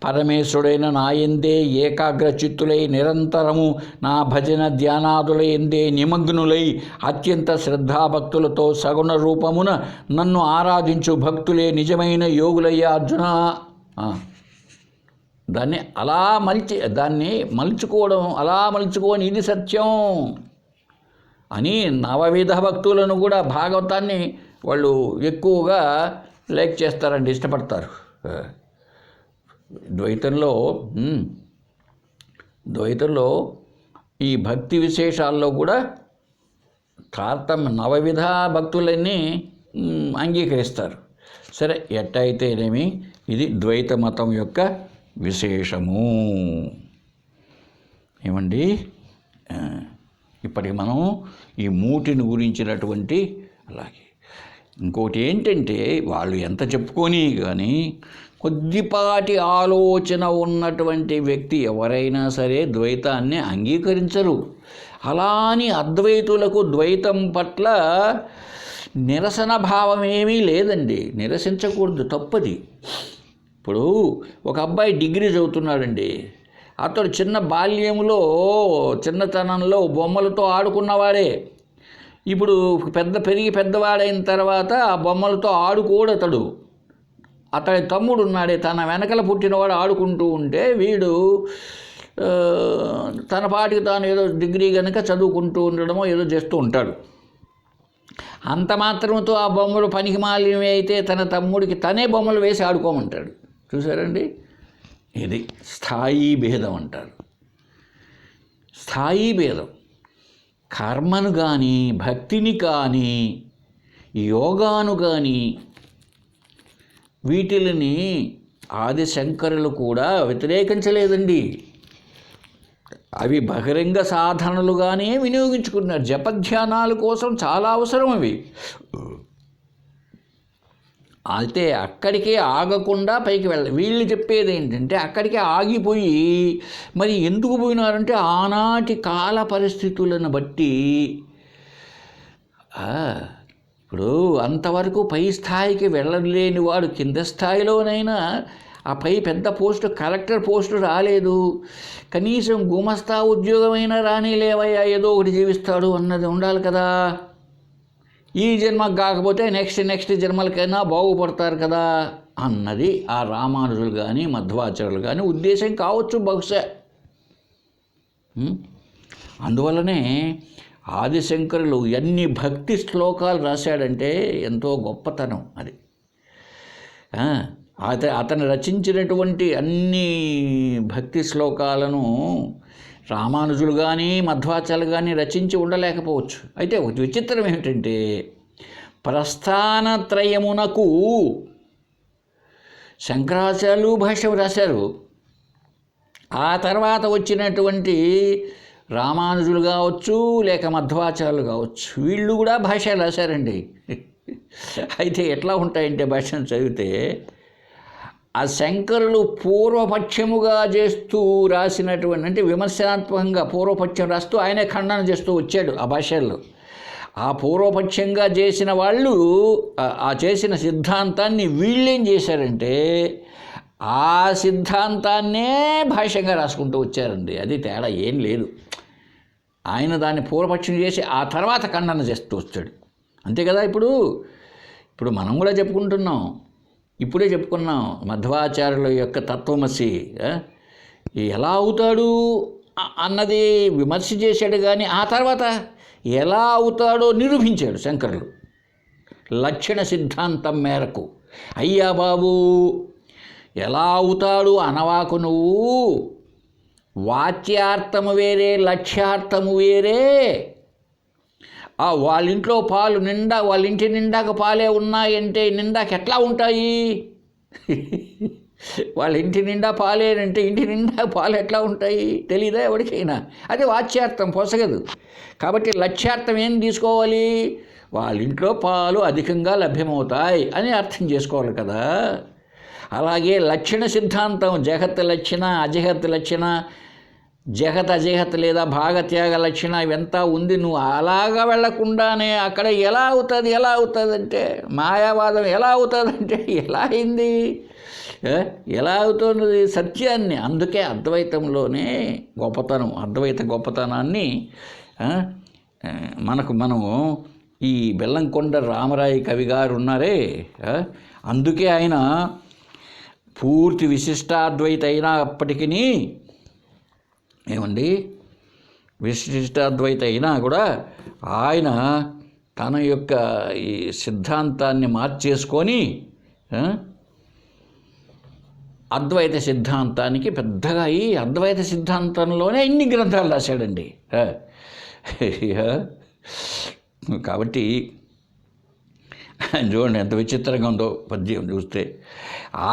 పరమేశ్వరుడైన నాయందే ఏకాగ్రచిత్తులై నిరంతరము నా భజన ధ్యానాదులయందే నిమగ్నులై అత్యంత శ్రద్ధాభక్తులతో సగుణ రూపమున నన్ను ఆరాధించు భక్తులే నిజమైన యోగులయ్యా అర్జున. దాన్ని అలా మలుచుకోని ఇది సత్యం అని నవవిధ భక్తులను కూడా భాగవతాన్ని వాళ్ళు ఎక్కువగా లైక్ చేస్తారండి, ఇష్టపడతారు. ద్వైతంలో ఈ భక్తి విశేషాల్లో కూడా నవవిధ భక్తులన్నీ అంగీకరిస్తారు. సరే, ఎట్టయితేనేమి ఇది ద్వైత మతం యొక్క విశేషము. ఏమండి, ఇప్పటికి మనం ఈ మూటిని గురించినటువంటి, అలాగే ఇంకోటి ఏంటంటే వాళ్ళు ఎంత చెప్పుకొని కానీ కొద్దిపాటి ఆలోచన ఉన్నటువంటి వ్యక్తి ఎవరైనా సరే ద్వైతాన్ని అంగీకరించరు. అలా అని అద్వైతులకు ద్వైతం పట్ల నిరసన భావం ఏమీ లేదండి. నిరసించకూడదు, తప్పది. ఇప్పుడు ఒక అబ్బాయి డిగ్రీ చదువుతున్నాడండి. అతడు చిన్నతనంలో బొమ్మలతో ఆడుకున్నవాడే. ఇప్పుడు పెరిగి పెద్దవాడైన తర్వాత ఆ బొమ్మలతో ఆడుకోడు. అతడి తమ్ముడు ఉన్నాడే, తన వెనకల పుట్టినవాడు ఆడుకుంటూ ఉంటే వీడు తన పాటికి తాను ఏదో డిగ్రీ కనుక చదువుకుంటూ ఉండడమో ఏదో చేస్తూ ఉంటాడు. అంత మాత్రంతో ఆ బొమ్మలు పనికి మాలినవి అయితే తన తమ్ముడికి తనే బొమ్మలు వేసి ఆడుకోమంటాడు. చూసారండి, ఇది స్థాయి భేదం అంటారు. స్థాయి భేదం. కర్మను కానీ, భక్తిని కానీ, యోగాను కానీ వీటిని ఆదిశంకరులు కూడా వ్యతిరేకించలేదండి. అవి బహిరంగ సాధనలుగానే వినియోగించుకున్నారు. జపధ్యానాల కోసం చాలా అవసరం అవి. అయితే అక్కడికే ఆగకుండా పైకి వీళ్ళు చెప్పేది ఏంటంటే అక్కడికే ఆగిపోయి మరి ఎందుకు పోయినారంటే ఆనాటి కాల పరిస్థితులను బట్టి. ఇప్పుడు అంతవరకు పై స్థాయికి వెళ్ళలేని వాడు కింద స్థాయిలోనైనా ఆ పై పెద్ద పోస్టు, కలెక్టర్ పోస్టు రాలేదు, కనీసం గుమస్తా ఉద్యోగమైనా రానిలేవయ్యా, ఏదో ఒకటి జీవిస్తాడు అన్నది ఉండాలి కదా. ఈ జన్మకు కాకపోతే నెక్స్ట్ జన్మలకైనా బాగుపడతారు కదా అన్నది ఆ రామానుజులు కానీ మధ్వాచార్యులు కానీ ఉద్దేశం కావచ్చు బహుశా. అందువల్లనే ఆదిశంకరులు ఎన్ని భక్తి శ్లోకాలు రాశాడంటే ఎంతో గొప్పతనం అది. అతను రచించినటువంటి అన్ని భక్తి శ్లోకాలను రామానుజులు కానీ మధ్వాచార్యులు కానీ రచించి ఉండలేకపోవచ్చు. అయితే ఒక విచిత్రం ఏమిటంటే ప్రస్థానత్రయమునకు శంకరాచార్యులు భాష్యం రాశారు. ఆ తర్వాత వచ్చినటువంటి రామానుజులు కావచ్చు లేక మధ్వాచార్యులు కావచ్చు, వీళ్ళు కూడా భాష్యాలు రాశారండి. అయితే ఎట్లా ఉంటాయంటే భాష్యం చదివితే ఆ శంకరులు పూర్వపక్షముగా చేస్తూ రాసినటువంటి, అంటే విమర్శనాత్మకంగా పూర్వపక్షం రాస్తూ ఆయనే ఖండన చేస్తూ వచ్చాడు ఆ భాషల్లో. ఆ పూర్వపక్షంగా చేసిన వాళ్ళు ఆ చేసిన సిద్ధాంతాన్ని వీళ్ళేం చేశారంటే ఆ సిద్ధాంతాన్నే భాష్యంగా రాసుకుంటూ వచ్చారండి. అది తేడా ఏం లేదు. ఆయన దాన్ని పూర్వపక్షం చేసి ఆ తర్వాత ఖండన చేస్తూ వచ్చాడు, అంతే కదా. ఇప్పుడు మనం కూడా చెప్పుకుంటున్నాం, ఇప్పుడే చెప్పుకున్నాం మధ్వాచార్యుల యొక్క తత్వమసి ఎలా అవుతాడు అన్నది విమర్శ చేశాడు, కానీ ఆ తర్వాత ఎలా అవుతాడో నిరూపించాడు శంకరులు లక్షణ సిద్ధాంతం మేరకు. అయ్యా బాబు, ఎలా అవుతాడు అనవాకు నువ్వు, వాచ్యార్థము వేరే లక్ష్యార్థము వేరే. వాళ్ళ ఇంట్లో పాలు నిండా, వాళ్ళ ఇంటి నిండాక పాలే ఉన్నాయంటే నిండాక ఎట్లా ఉంటాయి? వాళ్ళ ఇంటి నిండా పాలేనంటే ఇంటి నిండా పాలు ఎట్లా ఉంటాయి? తెలీదా ఎవరికైనా? అది వాచ్యార్థం పొసగదు. కాబట్టి లక్ష్యార్థం ఏం తీసుకోవాలి? వాళ్ళ ఇంట్లో పాలు అధికంగా లభ్యమవుతాయి అని అర్థం చేసుకోవాలి కదా. అలాగే లక్షణ సిద్ధాంతం, జగత్ లక్షణ, అజగత్ లక్షణ, జగత్ అజగత్ లేదా భాగత్యాగ లక్షణ ఇవంతా ఉంది. నువ్వు అలాగా వెళ్లకుండానే అక్కడ ఎలా అవుతుందంటే, మాయావాదం ఎలా అవుతుందంటే ఎలా అయింది? ఎలా అవుతున్నది? సత్యాన్ని. అందుకే అద్వైతంలోనే గొప్పతనం, అద్వైత గొప్పతనాన్ని మనము ఈ బెల్లంకొండ రామరాయ కవి గారు ఉన్నారే, అందుకే ఆయన పూర్తి విశిష్టాద్వైత అయినప్పటికీ ఏమండి, విశిష్టాద్వైత అయినా కూడా ఆయన తన యొక్క ఈ సిద్ధాంతాన్ని మార్చేసుకొని అద్వైత సిద్ధాంతానికి పెద్దగా ఈ అద్వైత సిద్ధాంతంలోనే ఇన్ని గ్రంథాలు రాశాడండి. కాబట్టి చూడండి ఎంత విచిత్రంగా ఉందో పద్యం చూస్తే.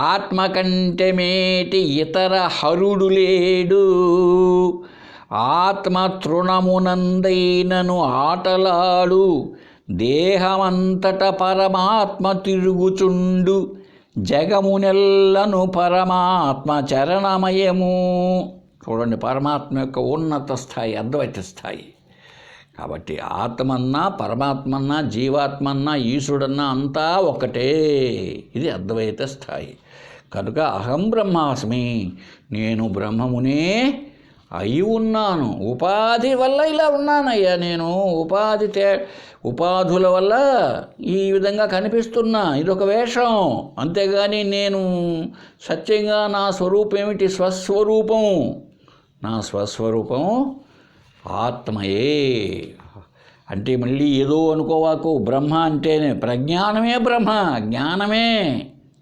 ఆత్మ కంటే మేటి ఇతర హరుడు లేడు, ఆత్మ తృణమునందైనను ఆటలాడు, దేహమంతట పరమాత్మ తిరుగుచుండు, జగమునెల్లను పరమాత్మ చరణమయము. చూడండి, పరమాత్మ యొక్క ఉన్నత స్థాయి అద్వైత స్థాయి. కాబట్టి ఆత్మన్నా, పరమాత్మన్నా, జీవాత్మన్నా, ఈశ్వరుడన్నా అంతా ఒకటే. ఇది అద్వైత స్థాయి. కనుక అహం బ్రహ్మాస్మి, నేను బ్రహ్మమునే అయి ఉన్నాను. ఉపాధి వల్ల ఇలా ఉన్నానయ్యా, నేను ఉపాధుల వల్ల ఈ విధంగా కనిపిస్తున్నా, ఇదొక వేషం. అంతేగాని నేను సత్యంగా నా స్వరూపం ఏమిటి? స్వస్వరూపం. నా స్వస్వరూపం ఆత్మయే. అంటే మళ్ళీ ఏదో అనుకోవాకు, బ్రహ్మ అంటేనే ప్రజ్ఞానమే బ్రహ్మ, జ్ఞానమే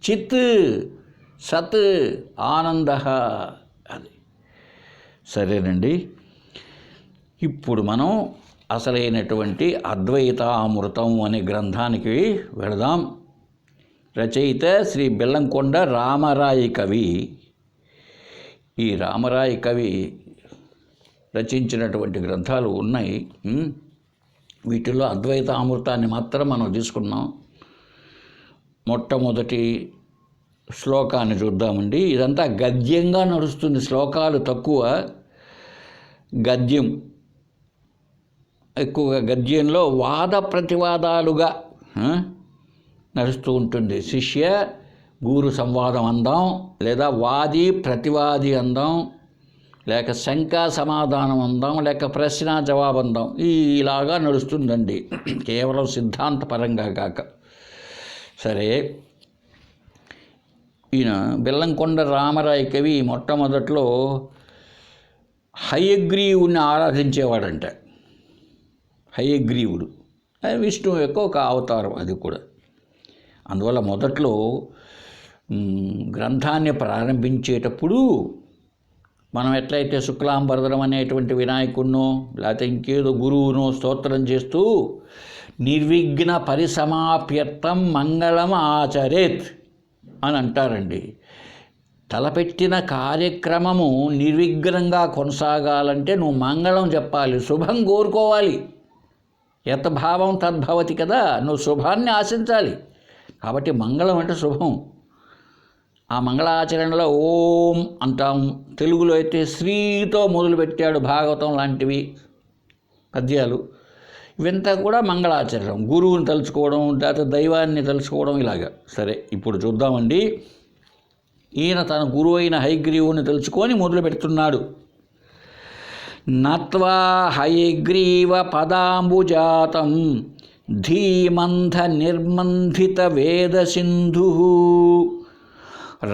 చిత్, సత్, ఆనంద. అది సరేనండి. ఇప్పుడు మనం అసలైనటువంటి అద్వైతామృతం అనే గ్రంథానికి వెళదాం. రచయిత శ్రీ బెల్లంకొండ రామరాయ కవి. ఈ రామరాయ కవి రచించినటువంటి గ్రంథాలు ఉన్నాయి. వీటిల్లో అద్వైతామృతాన్ని మాత్రం మనం తీసుకున్నాం. మొట్టమొదటి శ్లోకాన్ని చూద్దామండి. ఇదంతా గద్యంగా నడుస్తుంది, శ్లోకాలు తక్కువ, గద్యం ఎక్కువగా. గద్యంలో వాద ప్రతివాదాలుగా నడుస్తూ ఉంటుంది. శిష్య గురు సంవాదం అందాం, లేదా వాది ప్రతివాది అందాం, లేక శంకా సమాధానం అందాం, లేక ప్రశ్న జవాబు అందాం. ఇలాగా నడుస్తుందండి, కేవలం సిద్ధాంతపరంగా కాక. సరే, ఈయన బెల్లంకొండ రామరాయ కవి మొట్టమొదట్లో హయగ్రీవుని ఆరాధించేవాడంట. హయగ్రీవుడు విష్ణువు యొక్క ఒక అవతారం, అది కూడా. అందువల్ల మొదట్లో గ్రంథాన్ని ప్రారంభించేటప్పుడు మనం ఎట్లయితే శుక్లాంబరధరం అనేటువంటి వినాయకుడినో లేకపోతే ఇంకేదో గురువునో స్తోత్రం చేస్తూ నిర్విఘ్న పరిసమాప్యర్థం మంగళం ఆచరేత్ అని అంటారండి. తలపెట్టిన కార్యక్రమము నిర్విఘ్నంగా కొనసాగాలంటే నువ్వు మంగళం చెప్పాలి, శుభం కోరుకోవాలి. యతభావం తద్భవతి కదా, నువ్వు శుభాన్ని ఆశించాలి. కాబట్టి మంగళం అంటే శుభం. ఆ మంగళాచరణలో ఓం అంటాం. తెలుగులో అయితే శ్రీతో మొదలుపెట్టాడు భాగవతం లాంటివి పద్యాలు. ఇవంతా కూడా మంగళాచరణం, గురువుని తలుచుకోవడం, లేకపోతే దైవాన్ని తలుచుకోవడం ఇలాగా. సరే, ఇప్పుడు చూద్దామండి. ఈయన తన గురువు అయిన హయగ్రీవుని తలుచుకొని మొదలు పెడుతున్నాడు. నత్వా హయగ్రీవ పదాంబుజాతం ధీమంథ నిర్మంధిత వేద సింధు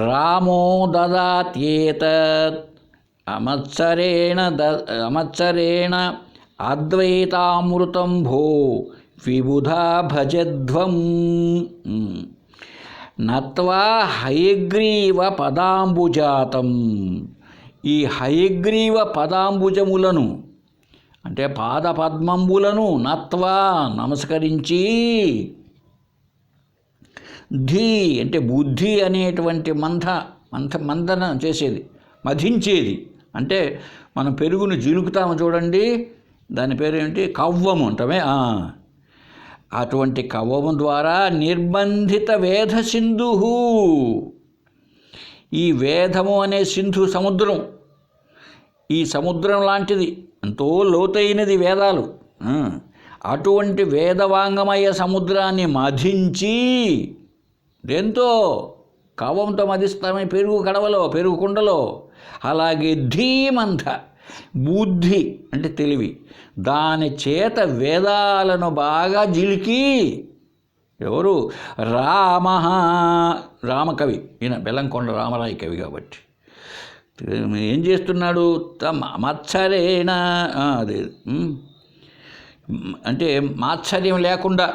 రామో దదాత్యేతత్ అమత్సరేణ అద్వైతామృతం భో విబుధా భజధ్వం. నత్వా హయగ్రీవ పదాంబుజాతం, ఈ హయగ్రీవ పదాంబుజములను అంటే పాదపద్మంబులను నత్వా నమస్కరించి, ధీ అంటే బుద్ధి అనేటువంటి మంథన చేసేది, మధించేది. అంటే మనం పెరుగును జిలుకుతాము చూడండి, దాని పేరు ఏంటి, కవ్వము అంటామే. అటువంటి కవ్వము ద్వారా నిర్బంధిత వేద సింధు, ఈ వేదము అనే సింధు సముద్రం, ఈ సముద్రం లాంటిది, ఎంతో లోతైనది వేదాలు. అటువంటి వేదవాంగమయ సముద్రాన్ని మధించి, దేంతో, కవ్వంతో మధిస్తామే పెరుగు కడవలో, పెరుగు కుండలో. అలాగే ధీమంత బుద్ధి అంటే తెలివి, దాని చేత వేదాలను బాగా జిలికి, ఎవరు, రామకవి, ఈయన బెల్లంకొండ రామరాయ కవి కాబట్టి ఏం చేస్తున్నాడు, మత్సరేణ, అదే అంటే మాత్సర్యం లేకుండా,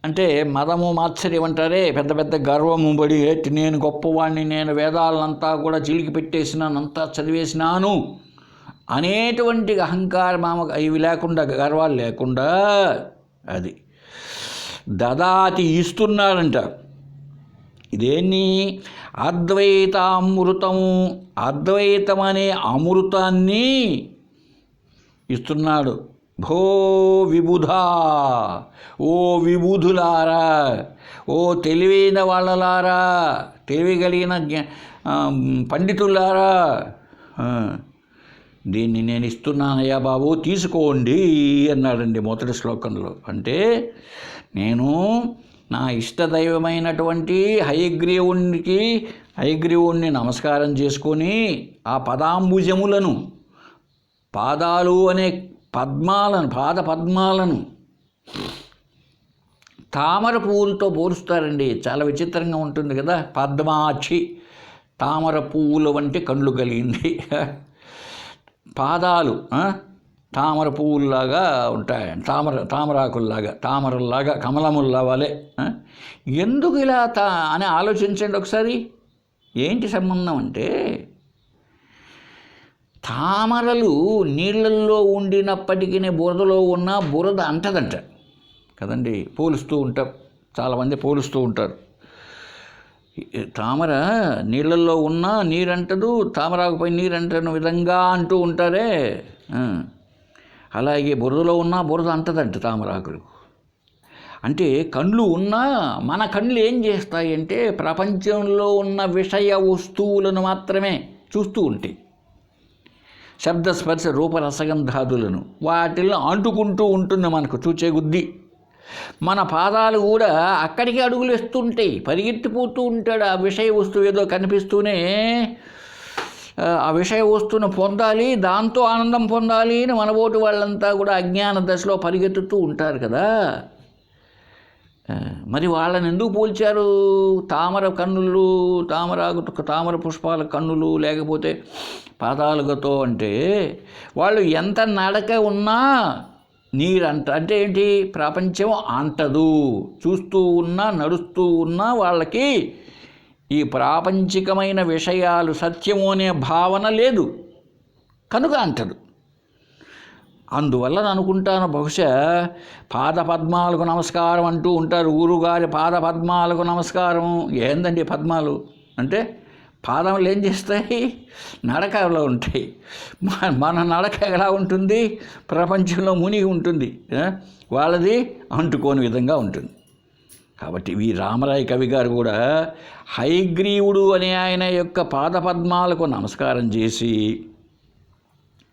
అంటే మదము మాత్సర్యం అంటారే, పెద్ద పెద్ద గర్వము పడి నేను గొప్పవాడిని, నేను వేదాలనంతా కూడా చిలికి పెట్టేసినాను, అంతా చదివేసినాను అనేటువంటి అహంకారం ఇవి లేకుండా, గర్వాలు లేకుండా, అది దదాతి ఇస్తున్నాడంట. ఇదేన్ని, అద్వైతామృతము, అద్వైతం అనే అమృతాన్ని ఇస్తున్నాడు. భో విబుధా, ఓ విబుధులారా, ఓ తెలివైన వాళ్ళలారా, తెలివి కలిగిన పండితులారా, దీన్ని నేను ఇస్తున్నానయ్యా బాబు, తీసుకోండి అన్నాడండి మొదటి శ్లోకంలో. అంటే నేను నా ఇష్టదైవమైనటువంటి హయగ్రీవుణ్ణి నమస్కారం చేసుకొని ఆ పదాంబుజములను, పాదాలు అనే పాదపద్మాలను తామర పువ్వులతో పోలుస్తారండి. చాలా విచిత్రంగా ఉంటుంది కదా. పద్మాక్షి, తామర పువ్వుల వంటి కళ్ళు కలిగింది. పాదాలు తామర పువ్వుల్లాగా ఉంటాయి, తామరాకుల్లాగా, తామరల్లాగా, కమలముల్లా వలె. ఎందుకు ఇలా అని ఆలోచించండి ఒకసారి. ఏంటి సంబంధం అంటే, తామరలు నీళ్ళల్లో ఉండినప్పటికీ బురదలో ఉన్న బురద అంటదంట కదండి. పోలుస్తూ ఉంటాం, చాలామంది పోలుస్తూ ఉంటారు. తామర నీళ్ళల్లో ఉన్నా నీరంటదు, తామరాకుపై నీరంటను విధంగా అంటూ ఉంటారే. అలాగే బురదలో ఉన్నా బురద అంటదంట తామరాకులు. అంటే కళ్ళు ఉన్నా, మన కళ్ళు ఏం చేస్తాయి అంటే ప్రపంచంలో ఉన్న విషయ వస్తువులను మాత్రమే చూస్తూ ఉంటాయి. శబ్దస్పర్శ రూపరసగంధాదులను వాటిల్లో అంటుకుంటూ ఉంటుంది మనకు చూచే బుద్ధి. మన పాదాలు కూడా అక్కడికి అడుగులు వేస్తుంటాయి, పరిగెత్తిపోతూ ఉంటాడు. ఆ విషయ వస్తువు ఏదో కనిపిస్తూనే ఆ విషయ వస్తువును పొందాలి, దాంతో ఆనందం పొందాలి అని మనబోటి వాళ్ళంతా కూడా అజ్ఞాన దశలో పరిగెత్తుతూ ఉంటారు కదా. మరి వాళ్ళని ఎందుకు పోల్చారు? తామర కన్నులు, తామర పుష్పాల కన్నులు లేకపోతే పాదాలుగతో అంటే, వాళ్ళు ఎంత నడక ఉన్నా నీరంట అంటే ఏంటి, ప్రపంచం అంటదు. చూస్తూ ఉన్నా, నడుస్తూ ఉన్నా వాళ్ళకి ఈ ప్రాపంచికమైన విషయాలు సత్యము అనే భావన లేదు, కనుక అంటదు. అందువల్ల అనుకుంటాను, బహుశా పాదపద్మాలకు నమస్కారం అంటూ ఉంటారు. గురుగారి పాదపద్మాలకు నమస్కారం. ఏందండి పద్మాలు అంటే, పాదములు ఏం చేస్తాయి, నడకలో ఉంటాయి. మన నడక ఎలా ఉంటుంది, ప్రపంచంలో మునిగి ఉంటుంది, వాళ్ళది అంటుకోని విధంగా ఉంటుంది. కాబట్టి వి రామరాయ కవి గారు కూడా హయగ్రీవుడు అనే ఆయన యొక్క పాదపద్మాలకు నమస్కారం చేసి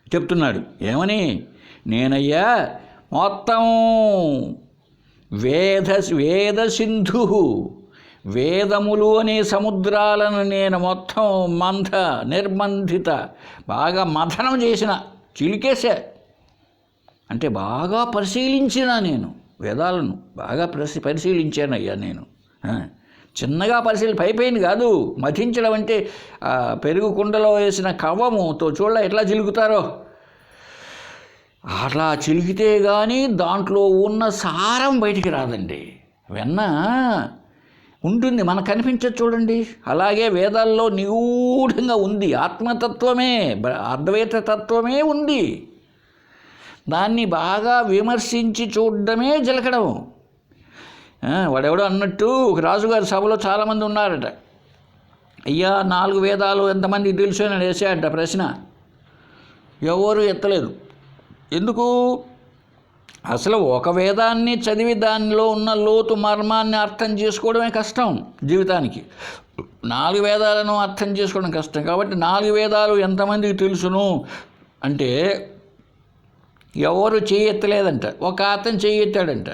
చెప్తున్నాడు ఏమని, నేనయ్యా మొత్తం వేద సింధు, వేదములు అనే సముద్రాలను నేను మొత్తం నిర్బంధిత బాగా మథనం చేసిన, చిలికేసా. అంటే బాగా పరిశీలించిన, నేను వేదాలను బాగా పరిశీలించానయ్యా నేను. చిన్నగా పైపైన కాదు, మథించడం అంటే పెరుగు కుండలో వేసిన కవ్వముతో ఎట్లా చిలుకుతారో అట్లా చిలికితే కానీ దాంట్లో ఉన్న సారం బయటికి రాదండి. వెన్న ఉంటుంది, మనకు కనిపించదు చూడండి. అలాగే వేదాల్లో నిగూఢంగా ఉంది, ఆత్మతత్వమే, అద్వైత తత్వమే ఉంది. దాన్ని బాగా విమర్శించి చూడడమే జలకడం. వాడెవడో అన్నట్టు ఒక రాజుగారి సభలో చాలామంది ఉన్నారట. అయ్యా 4 వేదాలు ఎంతమందికి తెలుసు అని వేసాడట ప్రశ్న. ఎవరు ఎత్తలేదు. ఎందుకు? అసలు ఒక వేదాన్ని చదివి దానిలో ఉన్న లోతు మర్మాన్ని అర్థం చేసుకోవడమే కష్టం జీవితానికి. 4 వేదాలను అర్థం చేసుకోవడం కష్టం. కాబట్టి 4 వేదాలు ఎంతమందికి తెలుసును అంటే ఎవరు చేయెత్తలేదంట. ఒక అతను చేయెత్తాడంట.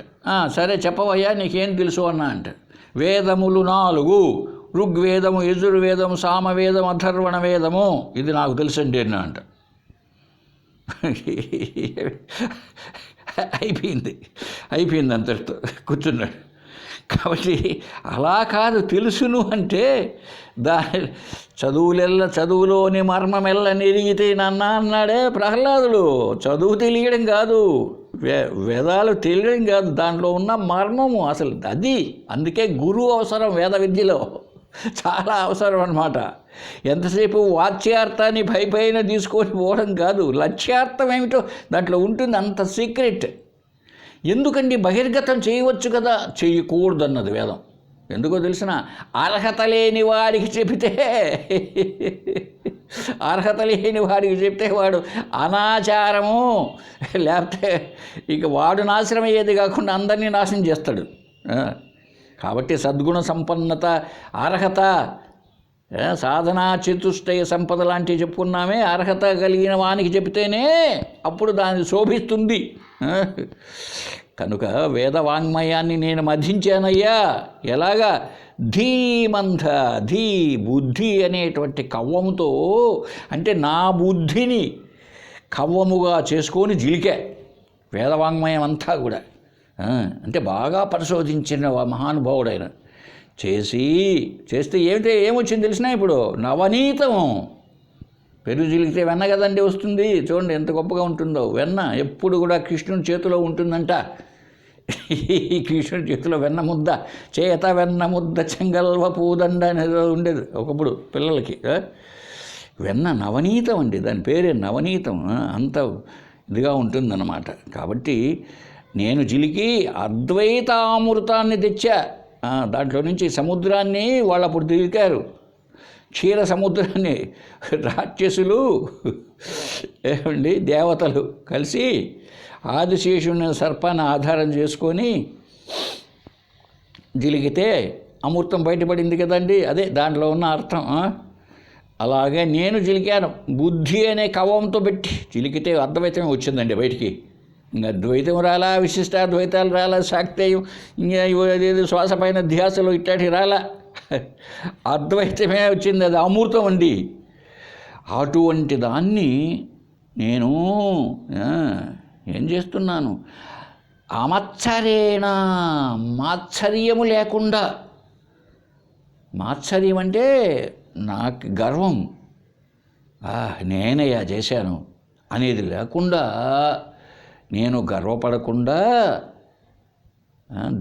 సరే చెప్పవయ్యా నీకేం తెలుసు అన్నా అంట. వేదములు 4, ఋగ్వేదము, యజుర్వేదము, సామవేదము, అథర్వణ వేదము, ఇది నాకు తెలుసండి అన్నా అంట. అయిపోయింది అంతటితో కూర్చున్నాడు. కాబట్టి అలా కాదు, తెలుసును అంటే చదువులోని మర్మమెల్ల నెరిగితే నాన్న అన్నాడే ప్రహ్లాదుడు. చదువు తెలియడం కాదు, వేదాలు తెలియడం కాదు, దాంట్లో ఉన్న మర్మము అసలు అది. అందుకే గురువు అవసరం వేద విద్యలో, చాలా అవసరం అన్నమాట. ఎంతసేపు వాచ్యార్థాన్ని పైన తీసుకొని పోవడం కాదు, లక్ష్యార్థం ఏమిటో దాంట్లో ఉంటుంది, అంత సీక్రెట్. ఎందుకండి బహిర్గతం చేయవచ్చు కదా, చేయకూడదు అన్నది వేదం. ఎందుకో తెలిసిన, అర్హత లేని వాడికి చెప్తే వాడు అనాచారము, లేకపోతే ఇక వాడు నాశనం అయ్యేది కాకుండా అందరినీ నాశనం చేస్తాడు. కాబట్టి సద్గుణ సంపన్నత, అర్హత, సాధనా చతుష్టయ సంపద లాంటివి చెప్పుకున్నామే, అర్హత కలిగిన వానికి చెబితేనే అప్పుడు దాన్ని శోభిస్తుంది. కనుక వేదవాంగ్మయాన్ని నేను మధించానయ్యా. ఎలాగా? ధీ బుద్ధి అనేటువంటి కవ్వముతో, అంటే నా బుద్ధిని కవ్వముగా చేసుకొని జిలికా వేదవాంగ్మయం అంతా కూడా. అంటే బాగా పరిశోధించిన మహానుభావుడైన చేస్తే ఏమొచ్చింది తెలిసినా, ఇప్పుడు నవనీతం. పెరుగు జిలికితే వెన్న కదండి వస్తుంది. చూడండి ఎంత గొప్పగా ఉంటుందో. వెన్న ఎప్పుడు కూడా కృష్ణుని చేతిలో ఉంటుందంట. కృష్ణుడి చేతిలో వెన్న ముద్ద, వెన్న ముద్ద చెంగల్వ పూదండ అనేది ఉండేది ఒకప్పుడు పిల్లలకి. వెన్న నవనీతం అండి, దాని పేరే నవనీతం. అంత ఇదిగా ఉంటుందన్నమాట. కాబట్టి నేను జిలికి అద్వైతామృతాన్ని తెచ్చా. దాంట్లో నుంచి సముద్రాన్ని వాళ్ళు అప్పుడు దిగారు, క్షీర సముద్రాన్ని. రాక్షసులు ఏమండి, దేవతలు కలిసి ఆదిశేషుని సర్పాన్ని ఆధారం చేసుకొని జిలిగితే అమృతం బయటపడింది కదండి. అదే దాంట్లో ఉన్న అర్థం. అలాగే నేను జిలికాను, బుద్ధి అనే కవంతో పెట్టి జిలికితే అద్వైతమే వచ్చిందండి బయటికి. ఇంకా ద్వైతం రాలా, విశిష్టాద్వైతాలు రాలా, శాక్తేయం, ఇంకా ఏదో శ్వాస పైన ధ్యాసలు ఇట్లాంటి రాలా, అద్వైతమే వచ్చింది. అది అమృతం అండి. అటువంటి దాన్ని నేను ఏం చేస్తున్నాను? అమత్సరేణ, మాత్సర్యము లేకుండా. మాత్సర్యం అంటే నాకు గర్వం, నేనయ్యా చేశాను అనేది లేకుండా, నేను గర్వపడకుండా,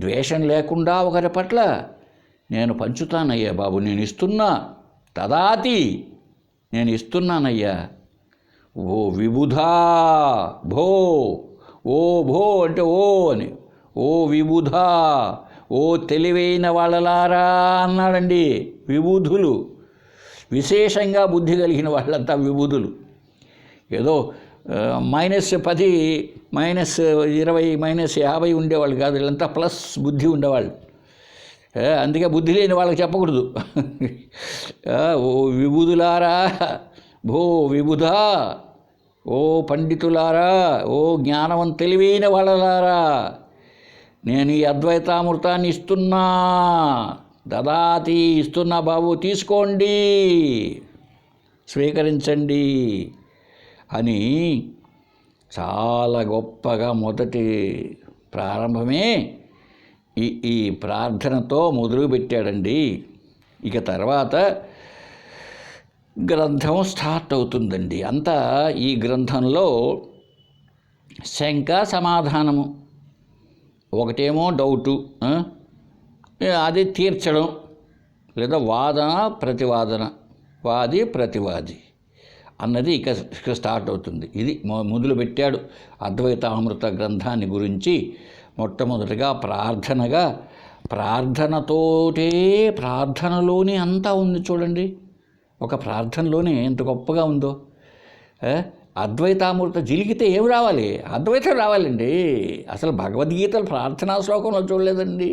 ద్వేషం లేకుండా ఒకరి పట్ల నేను పంచుతానయ్యా బాబు, నేను ఇస్తున్నా. తదాతి, నేను ఇస్తున్నానయ్యా. ఓ విబుధా భో, ఓ భో అంటే ఓ అని, ఓ విబుధా, ఓ తెలివైన వాళ్ళలారా అన్నాడండి. విబుధులు, విశేషంగా బుద్ధి కలిగిన వాళ్ళంతా విబుధులు. ఏదో -10, -20, -50 ఉండేవాళ్ళు కాదు, వీళ్ళంతా ప్లస్ బుద్ధి ఉండేవాళ్ళు. అందుకే బుద్ధి లేని వాళ్ళకి చెప్పకూడదు. ఓ విబుధులారా, భో విబుధ, ఓ పండితులారా, ఓ జ్ఞానవం తెలివైన వాళ్ళలారా, నేను ఈ అద్వైతామృతాన్ని ఇస్తున్నా, దదాతి, ఇస్తున్నా బాబు, తీసుకోండి, స్వీకరించండి అని చాలా గొప్పగా మొదటి ప్రారంభమే ఈ ప్రార్థనతో మొదలుపెట్టాడండి. ఇక తర్వాత గ్రంథం స్టార్ట్ అవుతుందండి. అంతా ఈ గ్రంథంలో శంక సమాధానము, ఒకటేమో డౌటు, అది తీర్చడం, లేదా వాదన ప్రతివాదన, వాది ప్రతివాది అన్నది ఇక స్టార్ట్ అవుతుంది. ఇది మొదలుపెట్టాడు అద్వైతామృత గ్రంథాన్ని గురించి. మొట్టమొదటిగా ప్రార్థనగా, ప్రార్థనతోటే, ప్రార్థనలోనే అంతా ఉంది చూడండి. ఒక ప్రార్థనలోనే ఎంత గొప్పగా ఉందో. అద్వైతామృత జిలిగితే ఏం రావాలి? అద్వైతం రావాలండి. అసలు భగవద్గీతలు ప్రార్థనా శ్లోకంలో చూడలేదండి.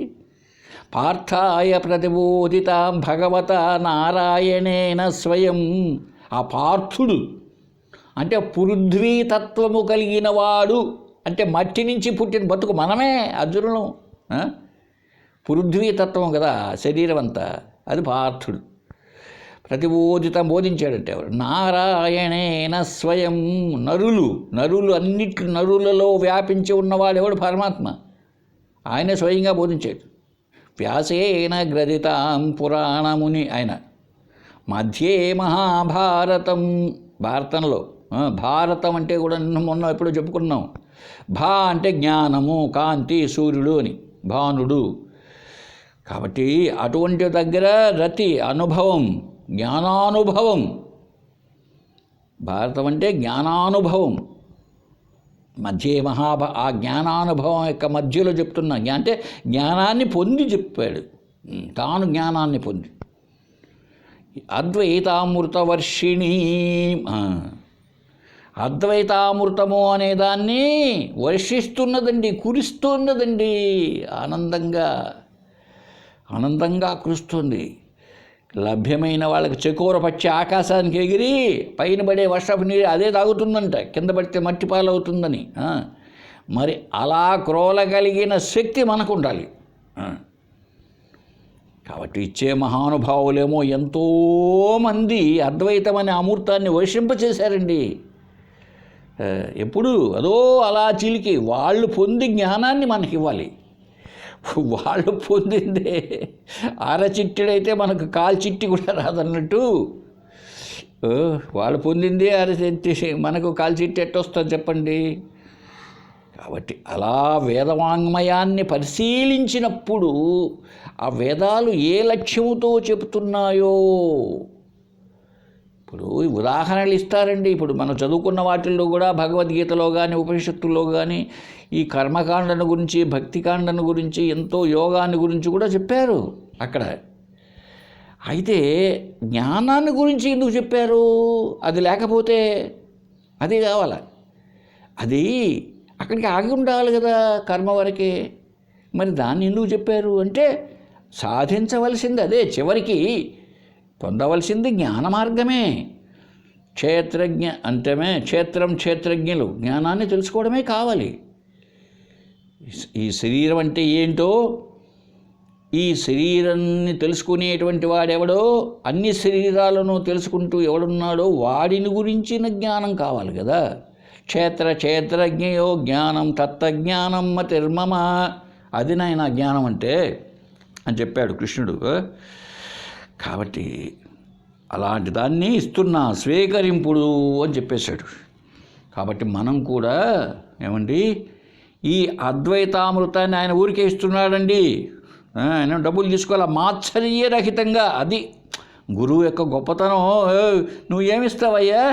పార్థాయ ప్రతిబోధితాం భగవత నారాయణేన స్వయం. ఆ పార్థుడు అంటే పృథ్వీతత్వము కలిగిన వాడు, అంటే మట్టి నుంచి పుట్టిన బతుకు మనమే అర్జునులం. పృథ్వీతత్వం కదా శరీరం అంతా, అది పార్థుడు. ప్రతిబోధితం బోధించాడంటే ఎవరు? నారాయణేన స్వయం. నరులు నరులలో వ్యాపించి ఉన్నవాడు ఎవడు? పరమాత్మ. ఆయనే స్వయంగా బోధించాడు. వ్యాసేన గ్రథితాం పురాణముని ఆయన. మధ్యే మహాభారతం, భారతంలో భారతం అంటే కూడా మొన్న ఎప్పుడో చెప్పుకున్నాం. భా అంటే జ్ఞానము, కాంతి, సూర్యుడు అని, భానుడు. కాబట్టి అటువంటి దగ్గర రతి, అనుభవం, జ్ఞానానుభవం. భారతం అంటే జ్ఞానానుభవం. మధ్యే ఆ జ్ఞానానుభవం యొక్క మధ్యలో చెప్తున్నా, అంటే జ్ఞానాన్ని పొంది చెప్పాడు, తాను జ్ఞానాన్ని పొంది. అద్వైతామృతవర్షిణి, అద్వైతామృతము అనేదాన్ని వర్షిస్తున్నదండి, కురుస్తున్నదండి. ఆనందంగా కురుస్తుంది. లభ్యమైన వాళ్ళకి చకోర పచ్చి ఆకాశానికి ఎగిరి పైన పడే వర్షపు నీరు అదే తాగుతుందంట, కింద పడితే మట్టి పాలవుతుందని. మరి అలా క్రోలగలిగిన శక్తి మనకు ఉండాలి. కాబట్టి ఇచ్చే మహానుభావులేమో ఎంతోమంది అద్వైతం అనే అమృతాన్ని వర్షింపచేశారండి. ఎప్పుడు అదో అలా చిలికి వాళ్ళు పొంది జ్ఞానాన్ని మనకి ఇవ్వాలి. వాళ్ళు పొందిందే అరచిట్టెడైతే మనకు కాల్చిట్టి కూడా రాదన్నట్టు, వాళ్ళు పొందిందే అరచిట్టి మనకు కాల్చిట్టి ఎట్టొస్తుంది చెప్పండి. కాబట్టి అలా వేదవాంగ్మయాన్ని పరిశీలించినప్పుడు ఆ వేదాలు ఏ లక్ష్యముతో చెబుతున్నాయో, ఇప్పుడు ఉదాహరణలు ఇస్తారండి. ఇప్పుడు మనం చదువుకున్న వాటిల్లో కూడా భగవద్గీతలో కానీ ఉపనిషత్తుల్లో కానీ ఈ కర్మకాండను గురించి, భక్తికాండను గురించి, ఎంతో యోగాన్ని గురించి కూడా చెప్పారు అక్కడ. అయితే జ్ఞానాన్ని గురించి ఎందుకు చెప్పారు? అది లేకపోతే అది కావాలా, అది అక్కడికి ఆగి ఉండాలి కదా కర్మ వరకే. మరి దాన్ని ఎందుకు చెప్పారు అంటే సాధించవలసింది అదే, చివరికి పొందవలసింది జ్ఞాన మార్గమే. క్షేత్రజ్ఞ అంటేమే క్షేత్రజ్ఞులు, జ్ఞానాన్ని తెలుసుకోవడమే కావాలి. ఈ శరీరం అంటే ఏంటో, ఈ శరీరాన్ని తెలుసుకునేటువంటి వాడెవడో, అన్ని శరీరాలను తెలుసుకుంటూ ఎవడున్నాడో వాడిని గురించిన జ్ఞానం కావాలి కదా. క్షేత్రజ్ఞయో జ్ఞానం తత్వజ్ఞానం మతిర్మమ, అది నాయన జ్ఞానం అంటే అని చెప్పాడు కృష్ణుడు. కాబట్టి అలాంటి దాన్ని ఇస్తున్నా, స్వీకరింపుడు అని చెప్పేశాడు. కాబట్టి మనం కూడా ఏమండి, ఈ అద్వైతామృతాన్ని ఆయన ఊరికే ఇస్తున్నాడండి, ఆయన డబ్బులు తీసుకోవాలా, మాత్సర్యరహితంగా. అది గురువు యొక్క గొప్పతనం. నువ్వు ఏమిస్తావయ్యా?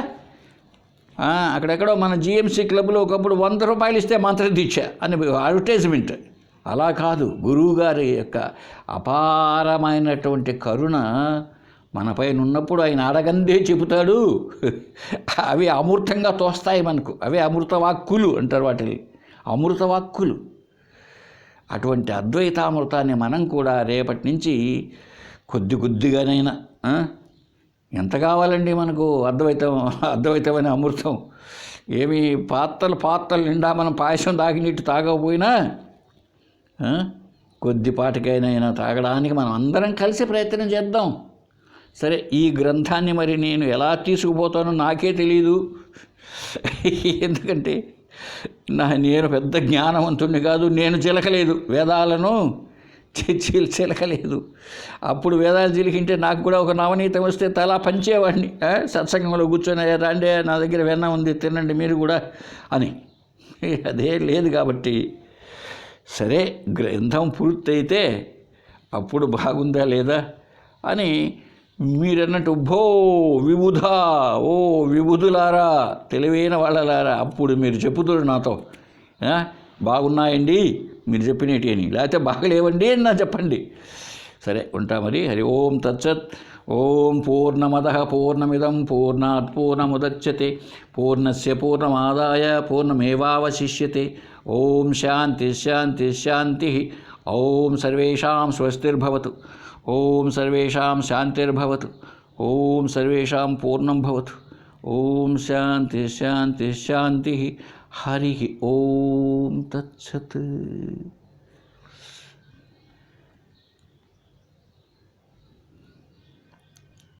అక్కడెక్కడో మన జిఎంసీ క్లబ్లో ఒకప్పుడు 100 రూపాయలు ఇస్తే మంత్రదీక్ష అని అడ్వర్టైజ్మెంట్. అలా కాదు, గురువుగారి యొక్క అపారమైనటువంటి కరుణ మనపైన ఉన్నప్పుడు ఆయన అడగందే చెబుతాడు. అవి అమృతంగా తోస్తాయి మనకు. అవే అమృతవాక్కులు అంటారు వాటిని, అమృతవాక్కులు. అటువంటి అద్వైతామృతాన్ని మనం కూడా రేపటి నుంచి కొద్దిగానైనా ఎంత కావాలండి మనకు అద్వైతమైన అమృతం. ఏమి పాత్రలు నిండా మనం పాయసం తాగినట్టు తాగకపోయినా కొద్దిపాటికైనా తాగడానికి మనం అందరం కలిసి ప్రయత్నం చేద్దాం. సరే, ఈ గ్రంథాన్ని మరి నేను ఎలా తీసుకుపోతానో నాకే తెలీదు. ఎందుకంటే నేను పెద్ద జ్ఞానవంతుణ్ణి కాదు, నేను చిలకలేదు వేదాలను, చిలకలేదు. అప్పుడు వేదాలు చిలికింటే నాకు కూడా ఒక నవనీతం వస్తే తలా పంచేవాడిని. సత్సంగంలో కూర్చొని రండి, నా దగ్గర వెన్న ఉంది, తినండి మీరు కూడా అని. అదే లేదు కాబట్టి సరే, గ్రంథం పూర్తయితే అప్పుడు బాగుందా లేదా అని మీరన్నట్టు విబుధ, ఓ విబుధులారా, తెలివైన వాళ్ళలారా, అప్పుడు మీరు చెప్పుతారు నాతో, బాగున్నాయండి మీరు చెప్పినట్టు అని, లేకపోతే బాగలేవండి అని నా చెప్పండి. సరే, ఉంటా మరి. హరి ఓం తత్సత్. ఓం పూర్ణమదః పూర్ణమిదం పూర్ణాత్ పూర్ణముదచ్యతే పూర్ణస్య పూర్ణమాదాయ పూర్ణమేవావశిష్యతే. ఓం శాంతి శాంతి శాంతి. ఓం సర్వేషాం స్వస్తిర్భవతు. ఓం సర్వేషాం శాంతిర్భవతు. ఓం సర్వేషాం పూర్ణం భవతు. ఓం శాంతి శాంతి శాంతి. హరి ఓం తత్సత్.